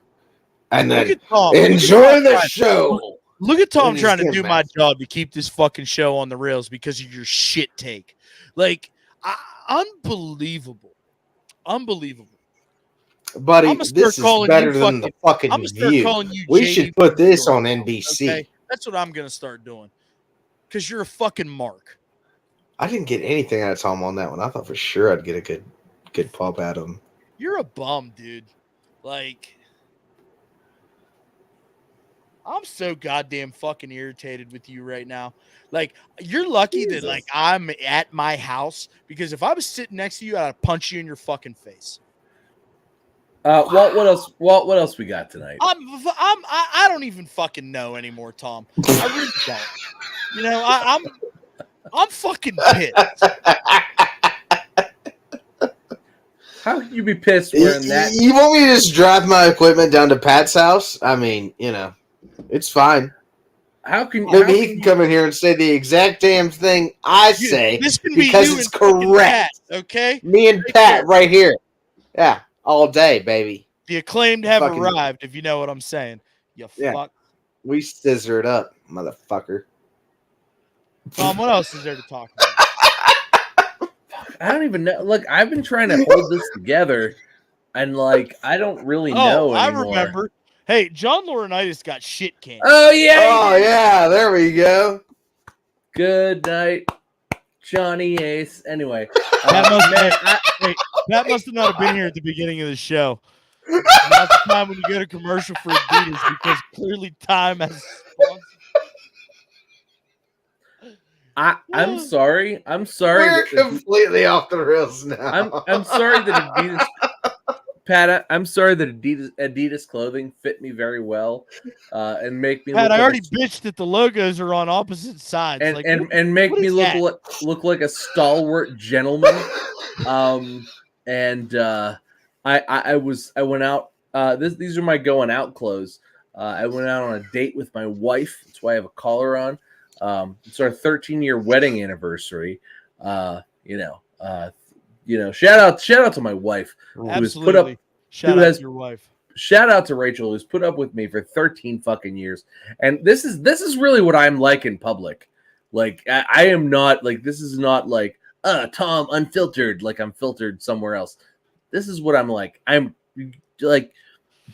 and Look then at Tom. enjoy the show. Look at Tom in his trying to Gimp do my mask. job to keep this fucking show on the rails because of your shit take. Like, unbelievable. Buddy, I'ma start this is calling better you than the fucking I'm gonna start View. calling you. We JD should put this Ventura, on NBC. Okay? That's what I'm gonna start doing. Because you're a fucking mark. I didn't get anything out of Tom on that one. I thought for sure I'd get a good pop out of him. You're a bum, dude. Like, I'm so goddamn fucking irritated with you right now. Like, you're lucky that like I'm at my house, because if I was sitting next to you, I'd punch you in your fucking face. Walt, what else? Walt, what else we got tonight? I don't even fucking know anymore, Tom. I really don't. You know, I'm fucking pissed. How can you be pissed You wearing that? you want me to just drive my equipment down to Pat's house? I mean, it's fine. How can Maybe he can come in here and say the exact damn thing I say This can be because you it's and fucking correct. Pat, okay? Me and Right Pat there. right here. Yeah, all day, baby. The acclaimed have Fucking- arrived, if you know what I'm saying. You Yeah. fuck. We scissor it up, motherfucker. Tom, what else is there to talk about? I don't even know. Look, I've been trying to hold this together, and like I don't really know I anymore. remember. Hey, John Laurinaitis got shit canned. Oh yeah. Oh yeah, there we go. Good night, Johnny Ace. Anyway, That must man, Wait, that must have not have been here at the beginning of the show. Now's the time when you go to commercial for Adidas because clearly time has sponsored. I'm sorry. I'm sorry. We're completely off the rails now. I'm sorry that Adidas, Pat. I'm sorry that Adidas clothing fit me very well, and make me. Pat, look I already like bitched that the logos are on opposite sides. and make what me is that? look like a stalwart gentleman. I went out. These are my going out clothes. I went out on a date with my wife. That's why I have a collar on. It's our 13-year wedding anniversary. Shout out to my wife who has put up. Absolutely. Shout out to your wife. Shout out to Rachel who's put up with me for 13 fucking years. And this is really what I'm like in public. Like I am not like this is not like Tom unfiltered like I'm filtered somewhere else. This is what I'm like. I'm like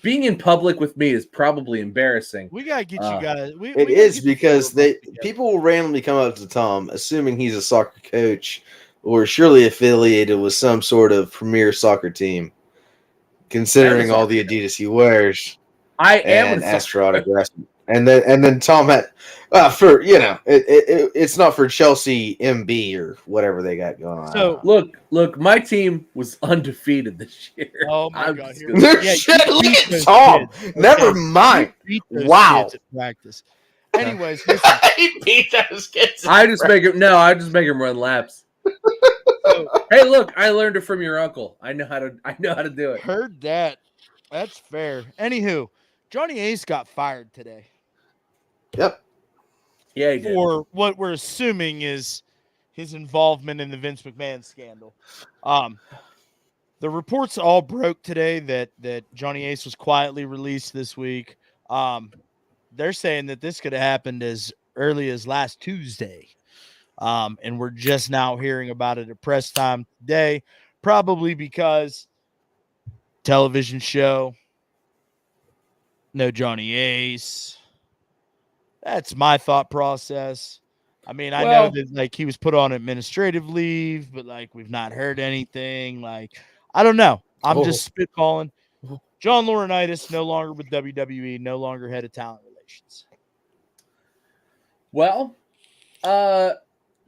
being in public with me is probably embarrassing. We gotta get you guys. It is because people will randomly come up to Tom, assuming he's a soccer coach or surely affiliated with some sort of premier soccer team, considering all the Adidas he wears. I am and asked for autographs, and then Tom had it's not for Chelsea MB or whatever they got going on. So look, my team was undefeated this year. Oh my god, look at Tom. Kids. Never mind. Wow. Kids at practice. Anyways, listen. He beat those kids. I just make him run laps. Hey, look, I learned it from your uncle. I know how to do it. Heard that. That's fair. Anywho, Johnny Ace got fired today. Yep. Yeah, he did. For what we're assuming is his involvement in the Vince McMahon scandal. The reports all broke today that Johnny Ace was quietly released this week. They're saying that this could have happened as early as last Tuesday. And we're just now hearing about it at press time today, probably because television show, no Johnny Ace. That's my thought process. I mean, I know that like he was put on administrative leave, but like we've not heard anything. Like, I don't know. I'm just spitballing. John Laurinaitis no longer with WWE, no longer head of talent relations. Well,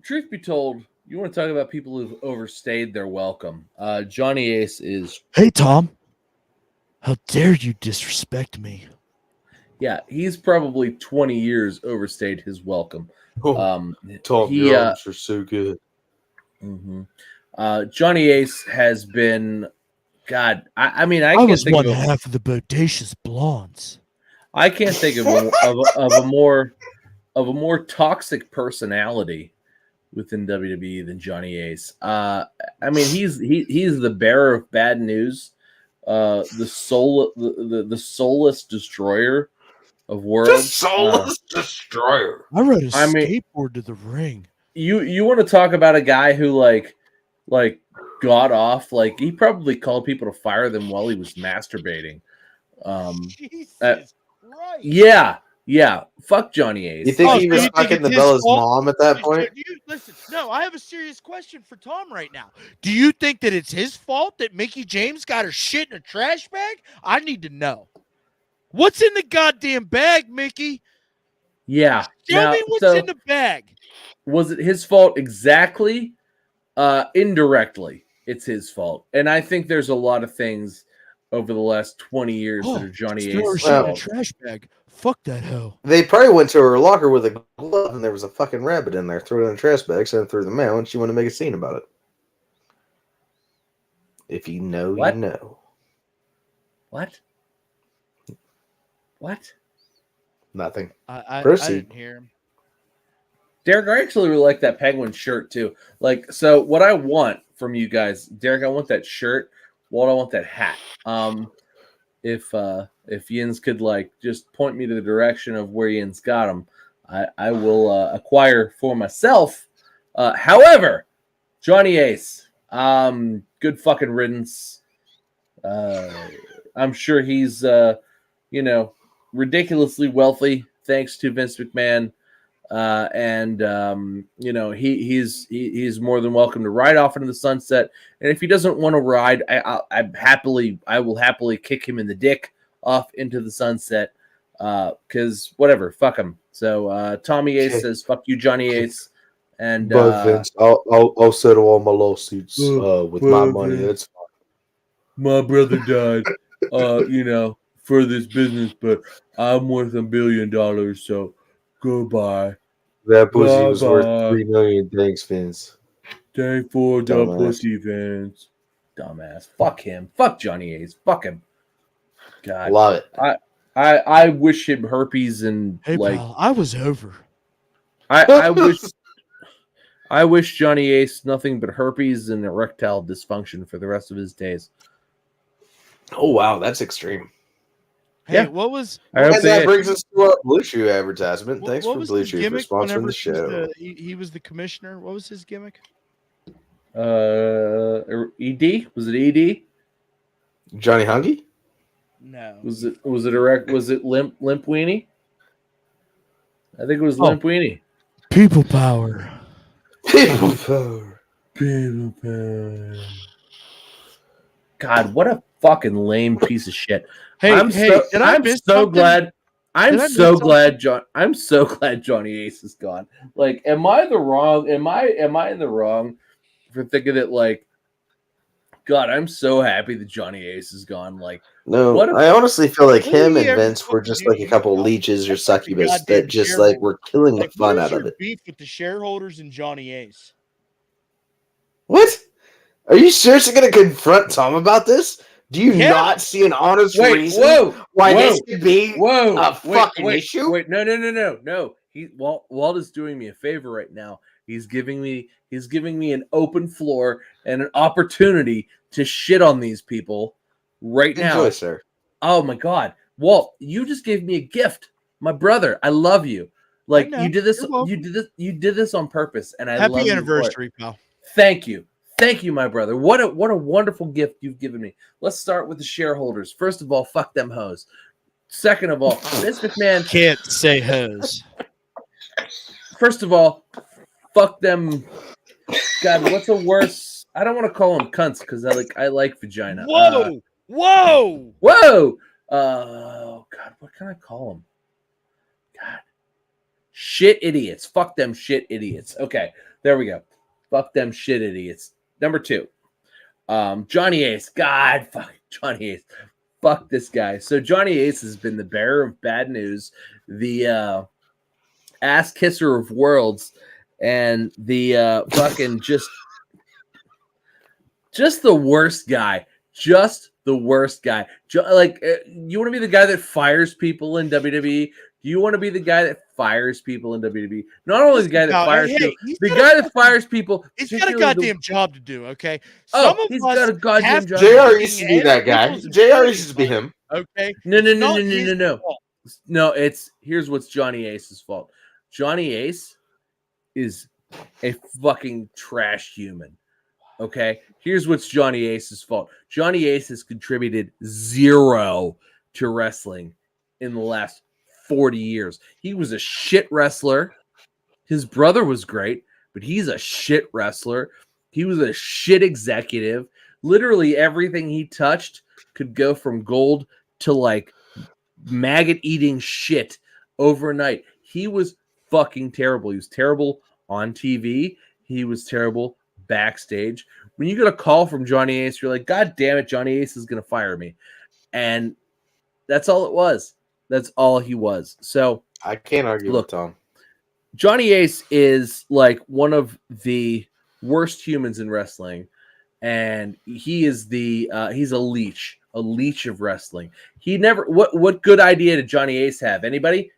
truth be told, you want to talk about people who've overstayed their welcome. Johnny Ace is. Hey, Tom. How dare you disrespect me? Yeah, he's probably 20 years overstayed his welcome. Tom, your arms are so good. Mm-hmm. Johnny Ace has been, God, I mean, I was one half of the bodacious blondes. I can't think of a more toxic personality within WWE than Johnny Ace. I mean, he's the bearer of bad news, the soulless destroyer of worlds. The soulless destroyer. I rode a skateboard to the ring. You want to talk about a guy who like got off, like he probably called people to fire them while he was masturbating. Jesus Christ. Yeah. Fuck Johnny Ace. You think he was fucking the Bella's mom at that point? Listen, no, I have a serious question for Tom right now. Do you think that it's his fault that Mickie James got her shit in a trash bag? I need to know. What's in the goddamn bag, Mickey? Yeah. Tell me what's in the bag. Was it his fault exactly? Indirectly, it's his fault. And I think there's a lot of things over the last 20 years that are Johnny Ace's fault. In a trash bag. Fuck that hoe. They probably went to her locker with a glove, and there was a fucking rabbit in there. Threw it in a trash bag, sent it through the mail, and she wanted to make a scene about it. If you know, What? you know. What? What? Nothing. I Proceed. didn't hear him. Derek, I actually really like that penguin shirt too. Like, so what I want from you guys, Derek, I want that shirt. Walt, I want that hat. If Yins could like just point me to the direction of where Yins got them, I will acquire for myself. However, Johnny Ace, good fucking riddance. I'm sure he's ridiculously wealthy thanks to Vince McMahon. He's more than welcome to ride off into the sunset. And if he doesn't want to ride, I will happily kick him in the dick off into the sunset. Because whatever, fuck him. So Tommy Ace says, "Fuck you, Johnny Ace." And But Vince, I'll settle all my lawsuits with my money. That's fine. My brother died, for this business, but I'm worth $1 billion. So goodbye. That pussy was worth Bye-bye. $3 million. Thanks, Vince. Thank for the Dumbass. pussy fans. Dumbass. Fuck him. Fuck Johnny Ace. Fuck him. God. Love it. I wish him herpes and Hey, like pal, I was over. I wish Johnny Ace nothing but herpes and erectile dysfunction for the rest of his days. Oh wow, that's extreme. Hey, Yeah. what was I hope And they that brings us to our Blue Chew advertisement. Thanks what for was Blue his Chew for gimmick sponsoring whenever the show. he was the commissioner? What was his gimmick? ED? Was it ED? Johnny Hungy? Was it Limp Weenie? I think it was Oh. Limp Weenie. People power. People power. People power. God, what a fucking lame piece of shit. Hey, I'm so glad Johnny Ace is gone. Like, am I in the wrong for thinking that, like, God, I'm so happy that Johnny Ace is gone. Like, No, what if- I honestly feel like What do him you and ever Vince were fucking just do like a couple about leeches or the fucking succubus goddamn that just like were killing the Like, fun what is out of your it. beef with the shareholders and Johnny Ace? What? Are you seriously going to confront Tom about this? Do you Yeah. not see an honest Wait, reason whoa, why whoa, this could be a fucking issue? Wait, no. Walt is doing me a favor right now. He's giving me an open floor and an opportunity to shit on these people right now. Enjoy, sir. Oh my God, Walt, you just gave me a gift, my brother. I love you. Like, know. you did this. You're welcome. You did this on purpose, and I love Happy you for it. anniversary, pal. Thank you, my brother. What a wonderful gift you've given me. Let's start with the shareholders. First of all, fuck them hoes. Second of all, Vince McMahon. Can't say hose. First of all, fuck them. God, what's the worst? I don't want to call them cunts because I like vagina. Whoa! Whoa! Oh God, what can I call them? God, shit idiots. Fuck them shit idiots. Okay, there we go. Fuck them shit idiots. Number 2, Johnny Ace. God, fuck Johnny Ace. Fuck this guy. So Johnny Ace has been the bearer of bad news, the ass kisser of worlds, and the fucking just the worst guy. Just the worst guy. Like, you want to be the guy that fires people in WWE? Do you want to be the guy that fires people in WWE? Not only the guy that fires people, the guy that fires people. He's got a goddamn job to do, okay? He's got a goddamn job. JR used to be that guy. JR used to be him. Okay? No. No, here's what's Johnny Ace's fault. Johnny Ace is a fucking trash human. Okay? Here's what's Johnny Ace's fault. Johnny Ace has contributed 0 to wrestling in the last 40 years. He was a shit wrestler. His brother was great, but he's a shit wrestler. He was a shit executive. Literally everything he touched could go from gold to like maggot eating shit overnight. He was fucking terrible. He was terrible on TV. He was terrible backstage. When you get a call from Johnny Ace, you're like, God damn it, Johnny Ace is going to fire me. And that's all it was. That's all he was. So I can't argue Look. with Tom. Johnny Ace is like one of the worst humans in wrestling, and he is he's a leech of wrestling. He never what good idea did Johnny Ace have? Anybody?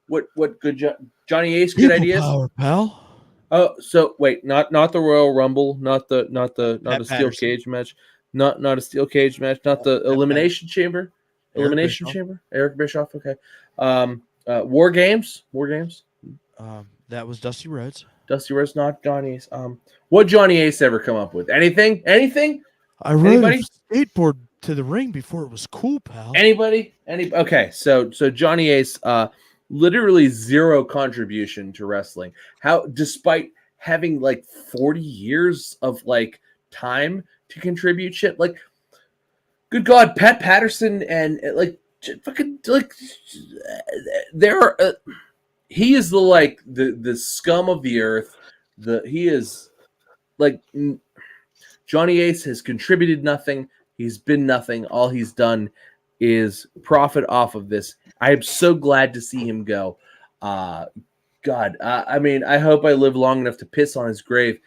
What good Johnny Ace good People ideas? power, pal. Oh, so wait, not the Royal Rumble, not a steel Patterson. cage match, not a steel cage match, not the elimination chamber, Eric elimination Bischoff. chamber. Eric Bischoff. Okay. War games. That was Dusty Rhodes. Dusty Rhodes, not Johnny Ace. What Johnny Ace ever come up with? Anything? I rode Anybody? a skateboard to the ring before it was cool, pal. Anybody? Okay, so Johnny Ace, literally zero contribution to wrestling. How, despite having like 40 years of like time to contribute shit, like, good God, Pat Patterson and like fucking like there are. He is the scum of the earth. He is like Johnny Ace has contributed nothing. He's been nothing. All he's done is profit off of this. I am so glad to see him go. God, I mean, I hope I live long enough to piss on his grave.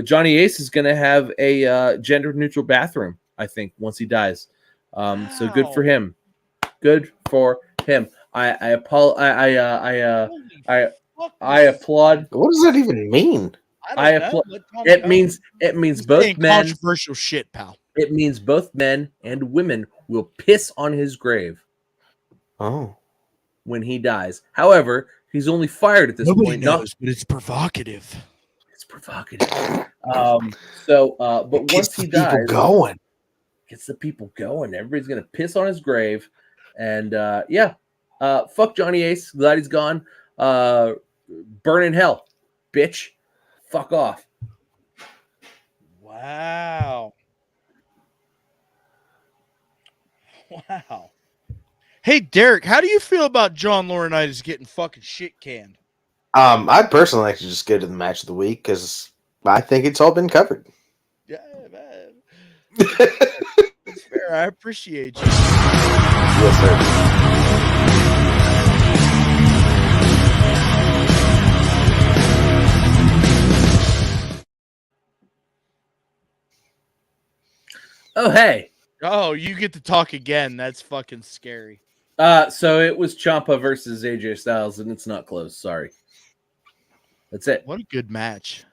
Johnny Ace is going to have a gender-neutral bathroom, I think, once he dies. So good for him. Good for him. I applaud. What does that even mean? I applaud. It means both men. Controversial shit, pal. It means both men and women will piss on his grave. Oh, when he dies. However, he's only fired at this Nobody point. knows, but it's provocative. It's provocative. But once he dies, gets the people going. Everybody's gonna piss on his grave, and fuck Johnny Ace. Glad he's gone. Burn in hell, bitch. Fuck off. Wow. Wow. Hey, Derek, how do you feel about John Laurinaitis getting fucking shit canned? I'd personally like to just go to the match of the week because I think it's all been covered. Yeah, man. That's fair. I appreciate you. Yes, sir. Oh, hey. Oh, you get to talk again. That's fucking scary. So it was Ciampa versus AJ Styles, and it's not close. Sorry. That's it. What a good match.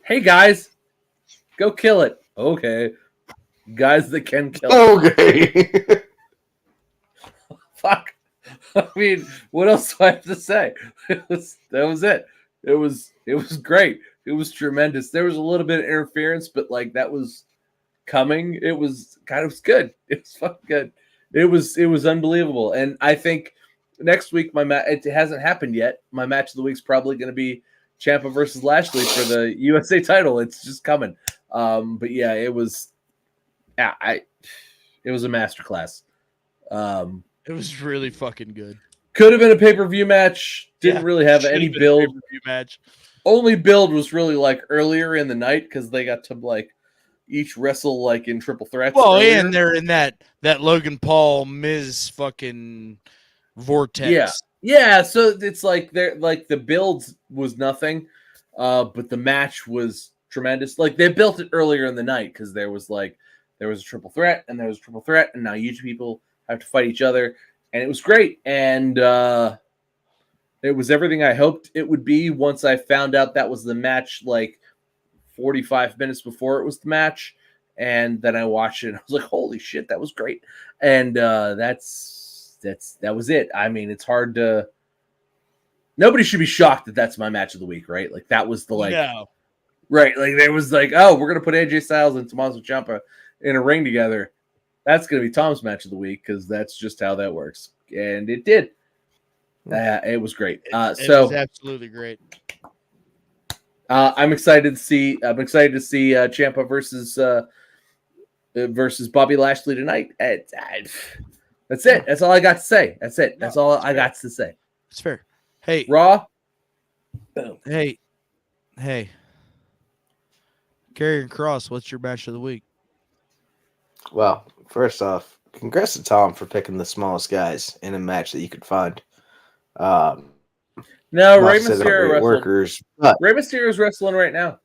Hey, guys. Go kill it. Okay. Guys that can kill it. Okay. Fuck. I mean, what else do I have to say? That was it. It was great. It was tremendous. There was a little bit of interference, but like that was coming. It was good. It was fucking good. It was unbelievable. And I think next week it hasn't happened yet. My match of the week's probably going to be Ciampa versus Lashley for the USA title. It's just coming. But yeah, it was a masterclass. It was really fucking good. Could have been a pay-per-view match. Didn't really have any build. Pay-per-view match. Only build was really like earlier in the night because they got to like each wrestle like in triple threats. Well, earlier. and they're in that Logan Paul Miz fucking vortex. Yeah. So it's like they're like the build was nothing, but the match was tremendous. Like they built it earlier in the night because there was a triple threat and there was a triple threat, and now each people have to fight each other, and it was great. And it was everything I hoped it would be once I found out that was the match like 45 minutes before it was the match. And then I watched it and I was like, holy shit, that was great. And that was it. I mean, it's hard to – nobody should be shocked that that's my match of the week, right? Like that was the like No. – right. Like there was like, oh, we're going to put AJ Styles and Tommaso Ciampa in a ring together. That's going to be Tom's match of the week because that's just how that works. And it did. It was great. It was absolutely great. I'm excited to see Ciampa versus Bobby Lashley tonight. That's it. That's all I got to say. That's it. That's all I got to say. It's fair. Hey, Raw. Boom. Hey. Karrion Kross, what's your match of the week? Well, First off, congrats to Tom for picking the smallest guys in a match that you could find. Um, No, not Rey to say they're Mysterio great wrestled. workers, but Rey Mysterio's wrestling right now.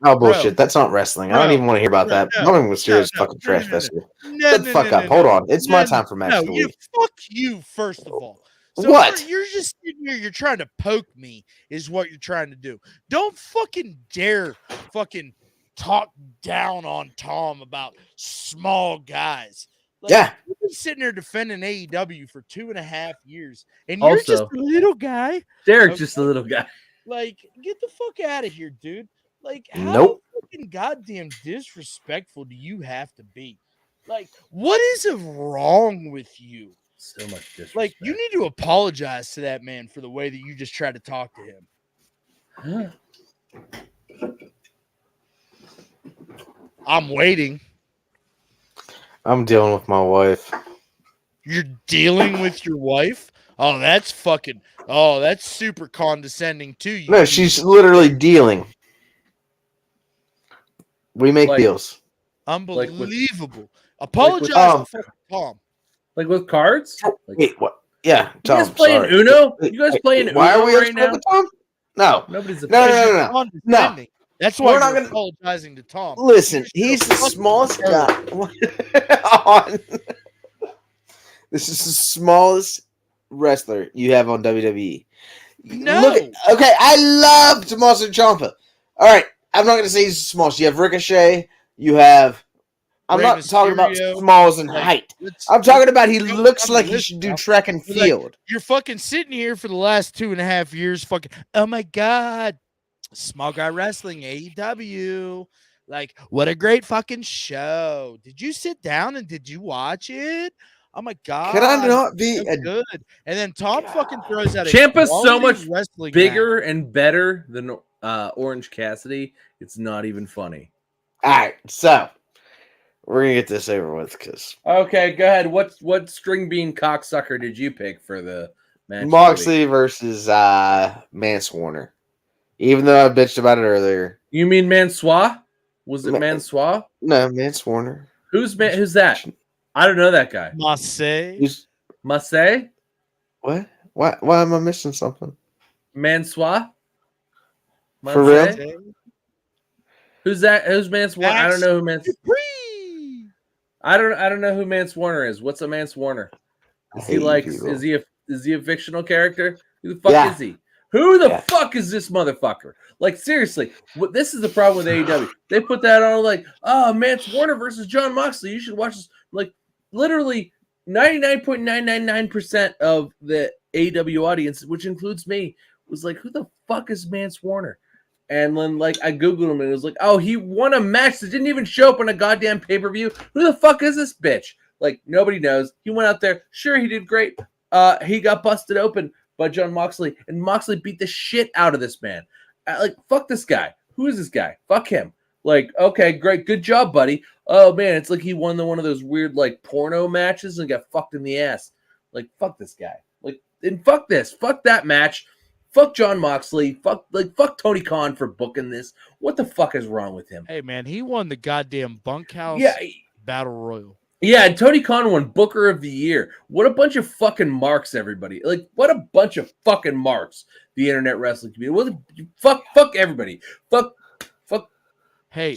oh Bro, bullshit! That's not wrestling. I don't bro, even want to hear about bro, that. no, Dominic Mysterio's no, fucking trash festival. no, Shut the fuck up. Hold on. It's my time for match no, of the you week. fuck you first of all. So What? you're just sitting here, you're trying to poke me, is what you're trying to do. Don't fucking dare fucking talk down on Tom about small guys. Like, Yeah. you've been sitting there defending AEW for 2.5 years, and you're just Also, a little guy. Derek's Okay. just a little guy. Like, get the fuck out of here, dude. Like, how Nope. fucking goddamn disrespectful do you have to be? Like, what is wrong with you? So much disrespect. Like, you need to apologize to that man for the way that you just tried to talk to him. I'm waiting. I'm dealing with my wife. You're dealing with your wife? Oh, that's super condescending to you. No, she's literally dealing. We make deals. Unbelievable. Apologize to fucking Tom. Like with cards? Wait, what? Yeah, You Tom. guys playing sorry. Uno? You guys playing Why Uno are we right now? with Tom? No. Nobody's a No. Condescending. That's why We're not you're gonna- apologizing to Tom. Listen, You're he's just the a fucking smallest turd. guy. This is the smallest wrestler you have on WWE. No. Okay, I love Tommaso Ciampa. All right, I'm not going to say he's the smallest. You have Ricochet. You have. I'm Rey not talking about Mysterio, smalls in like, height. let's- I'm talking about he let's go looks down like the he list should do now. track and But, like, field. You're fucking sitting here for the last 2.5 years, fucking, oh my God, small guy wrestling, AEW. Like, what a great fucking show. Did you sit down and did you watch it? Oh my God. Can I not be so a good. And then Tom fucking throws out a Ciampa's so quality much wrestling bigger match. and better than Orange Cassidy? It's not even funny. All right, so we're gonna get this over with because Okay, go ahead. What string bean cocksucker did you pick for the match? of the week? Moxley versus Mance Warner. Even though I bitched about it earlier. You mean Mansois? Was it Mansois? No, Mance Warner. Who's that? I don't know that guy. Marseille. Marseille? What? Why am I missing something? Mansois? For real? Who's that? Who's Mance Warner? I don't know who Mance. Dupree. I don't know who Mance Warner is. What's a Mance Warner? Is he like? Is he a fictional character? Who the fuck is he? Who the fuck is this motherfucker? Like, seriously, this is the problem with AEW. They put that on like, oh, Mance Warner versus John Moxley. You should watch this. Like, literally 99.999% of the AEW audience, which includes me, was like, who the fuck is Mance Warner? And then, like, I Googled him, and it was like, oh, he won a match that didn't even show up on a goddamn pay-per-view. Who the fuck is this bitch? Like, nobody knows. He went out there. Sure, he did great. He got busted open by John Moxley, and Moxley beat the shit out of this man. Like, fuck this guy. Who is this guy? Fuck him. Like, okay, great. Good job, buddy. Oh, man, it's like he won one of those weird, like, porno matches and got fucked in the ass. Like, fuck this guy. Like, and fuck this. Fuck that match. Fuck John Moxley. Fuck Tony Khan for booking this. What the fuck is wrong with him? Hey, man, he won the goddamn bunkhouse battle royal. Yeah, and Tony Khan won Booker of the Year. What a bunch of fucking marks, everybody. Like, what a bunch of fucking marks, the internet wrestling community. Fuck everybody. Fuck. Hey,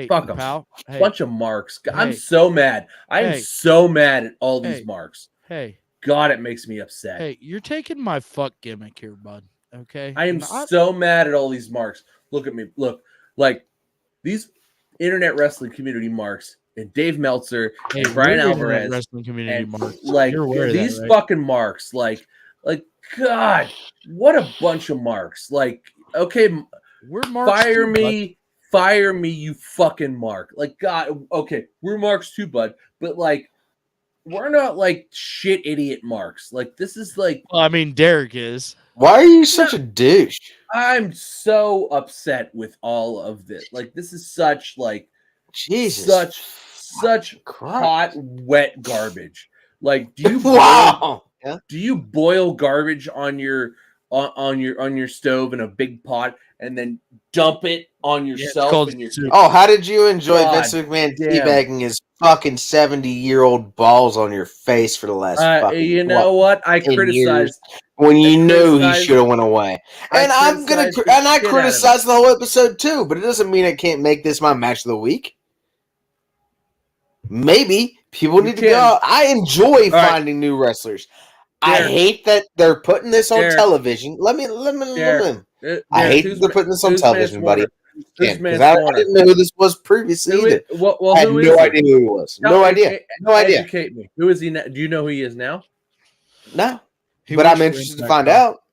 fuck them. pal. Hey, bunch of marks. Hey. I'm so mad. I am so mad at all these marks. Hey. God, it makes me upset. Hey, you're taking my fuck gimmick here, bud. Okay? I am so mad at all these marks. Look at me. Look, like these internet wrestling community marks and Dave Meltzer and Brian Alvarez wrestling community and marks. like these fucking marks. Like God, what a bunch of marks. Like, okay, we're marks. Fire me, you fucking mark. Like, God, okay, we're marks too, bud. But like, we're not like shit idiot marks. Like, this is like, well, I mean, Derek is. Why are you such a douche? I'm so upset with all of this. Like, this is such like Jesus, such hot, wet garbage. Like, do you do you boil garbage on your stove in a big pot and then dump it on yourself? How did you enjoy Vince McMahon teabagging his fucking 70-year-old balls on your face for the last fucking you know what? I 10 criticized years when you knew he should have went away. And I criticize the whole episode too, but it doesn't mean I can't make this my match of the week. Maybe people need to go out. I enjoy finding new wrestlers. I hate that they're putting this on television. Let me. I hate that they're putting this on television, buddy. Because I didn't know who this was previously either. I had no idea who he was. No idea. Educate me. Who is he now? Do you know who he is now? No. But I'm interested to find out.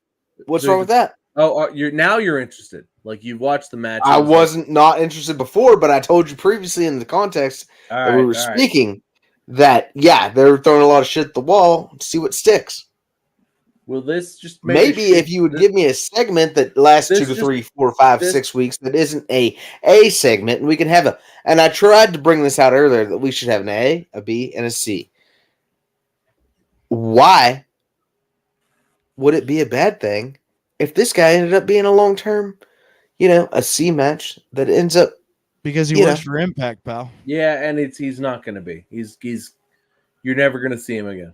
What's wrong with that? Oh, you're interested. Like you've watched the match. I wasn't not interested before, but I told you previously in the context that we were speaking that they were throwing a lot of shit at the wall to see what sticks. Will this just maybe if you would give me a segment that lasts 2 to 3, 4, 5, 6 weeks that isn't a segment, and we can have and I tried to bring this out earlier that we should have an A, a B, and a C. Why would it be a bad thing if this guy ended up being a long-term, a C match that ends up because he works for Impact, pal. Yeah, and he's not going to be. You're never going to see him again.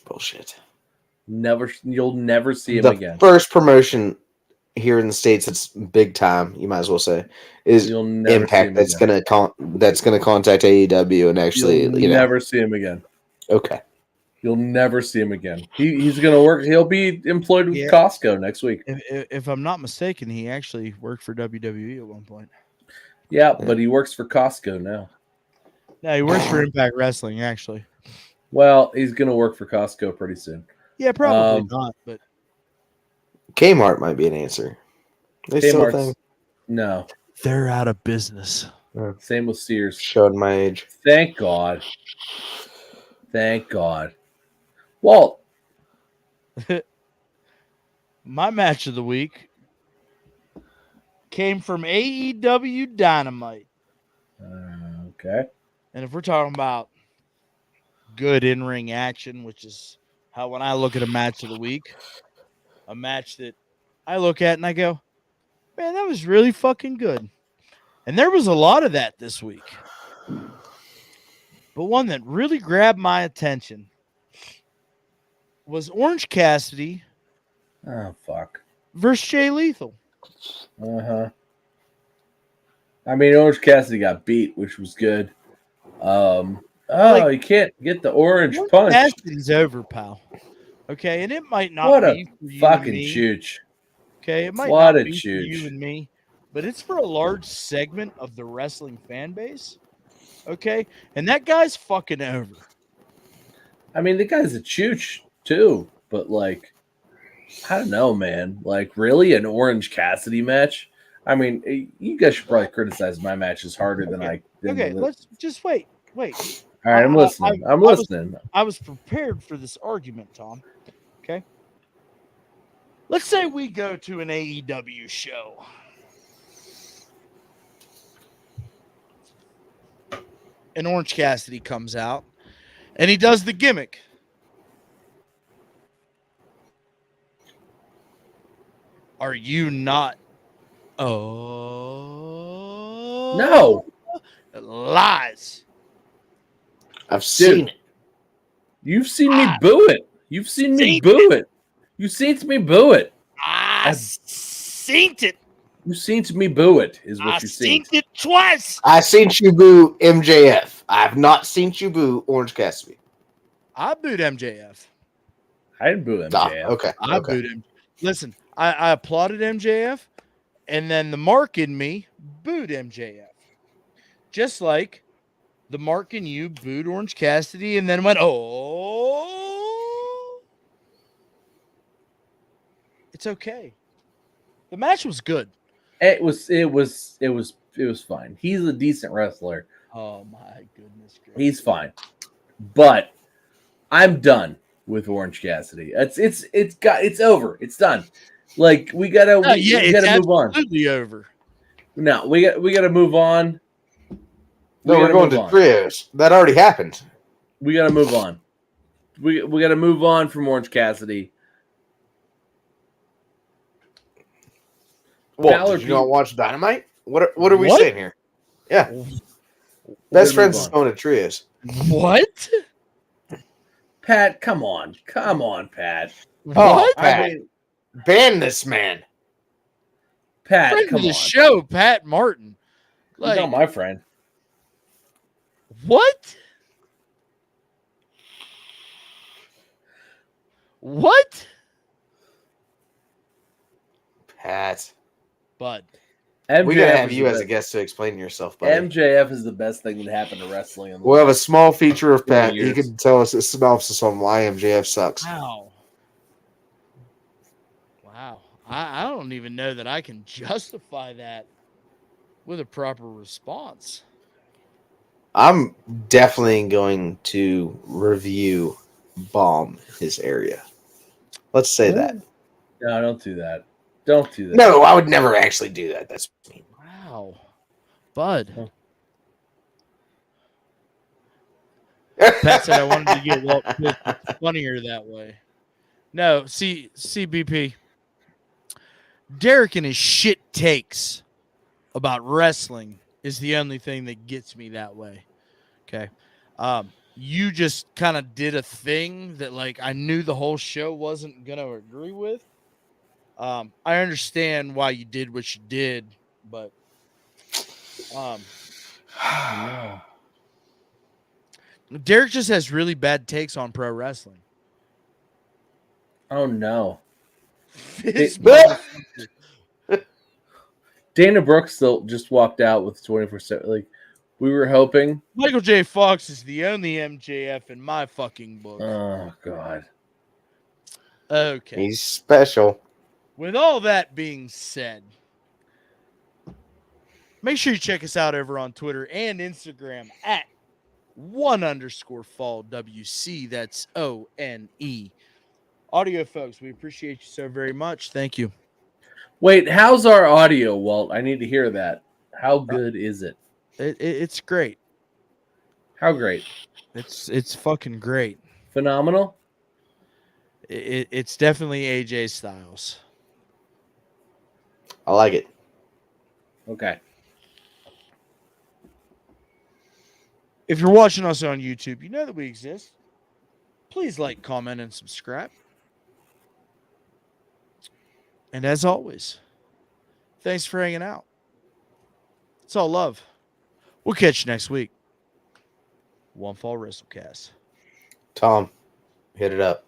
Bullshit. You'll never see him again. The first promotion here in the States that's big time, you might as well say, is Impact. That's gonna contact AEW and actually you'll never see him again. Okay. You'll never see him again. He's gonna work. He'll be employed with Costco next week. If I'm not mistaken, he actually worked for WWE at one point. Yeah, but he works for Costco now. No, he works for Impact Wrestling actually. Well, he's gonna work for Costco pretty soon. Yeah, probably not, but Kmart might be an answer. No. They're out of business. Same with Sears. Showing my age. Thank God. Thank God. Walt. My match of the week came from AEW Dynamite. Okay. And if we're talking about good in-ring action, which is how when I look at a match of the week, a match that I look at and I go, man, that was really fucking good. And there was a lot of that this week. But one that really grabbed my attention was Orange Cassidy. Oh, fuck. Versus Jay Lethal. Uh-huh. I mean, Orange Cassidy got beat, which was good. You can't get the orange punch. Cassidy's over, pal. Okay, and it might not what be a fucking chooch. Okay, it might not be for you and me, but it's for a large segment of the wrestling fan base. Okay, and that guy's fucking over. I mean, the guy's a chooch too, but like, I don't know, man. Like, really, an Orange Cassidy match? I mean, you guys should probably criticize my matches harder than I. Let's just wait. All right, I'm listening. I'm listening. I was prepared for this argument, Tom. Okay. Let's say we go to an AEW show. And Orange Cassidy comes out and he does the gimmick. Are you not? Oh. No. Lies. I've seen it. You've seen me boo it. You've seen me boo it. You've seen me boo it. I've seen it. You've seen me boo it, is what you've seen. I've seen it twice. I've seen you boo MJF. I have not seen you boo Orange Cassidy. I booed MJF. I didn't boo MJF. Okay. I booed him. Listen, I applauded MJF, and then the mark in me booed MJF. Just like the mark in you booed Orange Cassidy and then went, oh. It's okay. The match was good. It was fine. He's a decent wrestler. Oh my goodness gracious. He's fine. But I'm done with Orange Cassidy. It's over. It's done. Like we gotta move on. Absolutely over. No, we gotta move on. No, we're going to trios. That already happened. We gotta move on. We gotta move on from Orange Cassidy. Well, did you not watch Dynamite? What are we saying here? Yeah. Best We're gonna friends move is on. going to trios. What? Pat, come on, Pat. Oh, What? I Pat, mean, ban this man. Pat, Friend come of the on. show, Pat Martin. He's Like, not my friend. what? What? Pat, Bud. we gotta MJF have is you the as a best. guest to explain yourself, buddy. MJF is the best thing that happened to wrestling in the We'll have a last small feature of 20 Pat. He years. can tell us a synopsis on why MJF sucks. Wow. Wow. I don't even know that I can justify that with a proper response. I'm definitely going to review bomb his area. Let's say that. No, don't do that. Don't do that. No, I would never actually do that. That's mean. Wow. Bud. Huh. Pat said I wanted to get Walt pissed. It's funnier that way. No, see, CBP. Derek and his shit takes about wrestling is the only thing that gets me that way. Okay. You just kind of did a thing that like I knew the whole show wasn't gonna agree with. I understand why you did what you did, but No. Derek just has really bad takes on pro wrestling. Oh no. This It- motherfucker. Dana Brooks still just walked out with 24/7. Like we were hoping. Michael J. Fox is the only MJF in my fucking book. Oh God. Okay. He's special. With all that being said, make sure you check us out over on Twitter and Instagram at @1_fall WC. That's ONE. Audio folks, we appreciate you so very much. Thank you. Wait, how's our audio, Walt? I need to hear that. How good is it? It's great. How great? It's fucking great. Phenomenal? It's definitely AJ Styles. I like it. Okay. If you're watching us on YouTube, you know that we exist. Please like, comment, and subscribe. And as always, thanks for hanging out. It's all love. We'll catch you next week. One Fall WrestleCast. Tom, hit it up.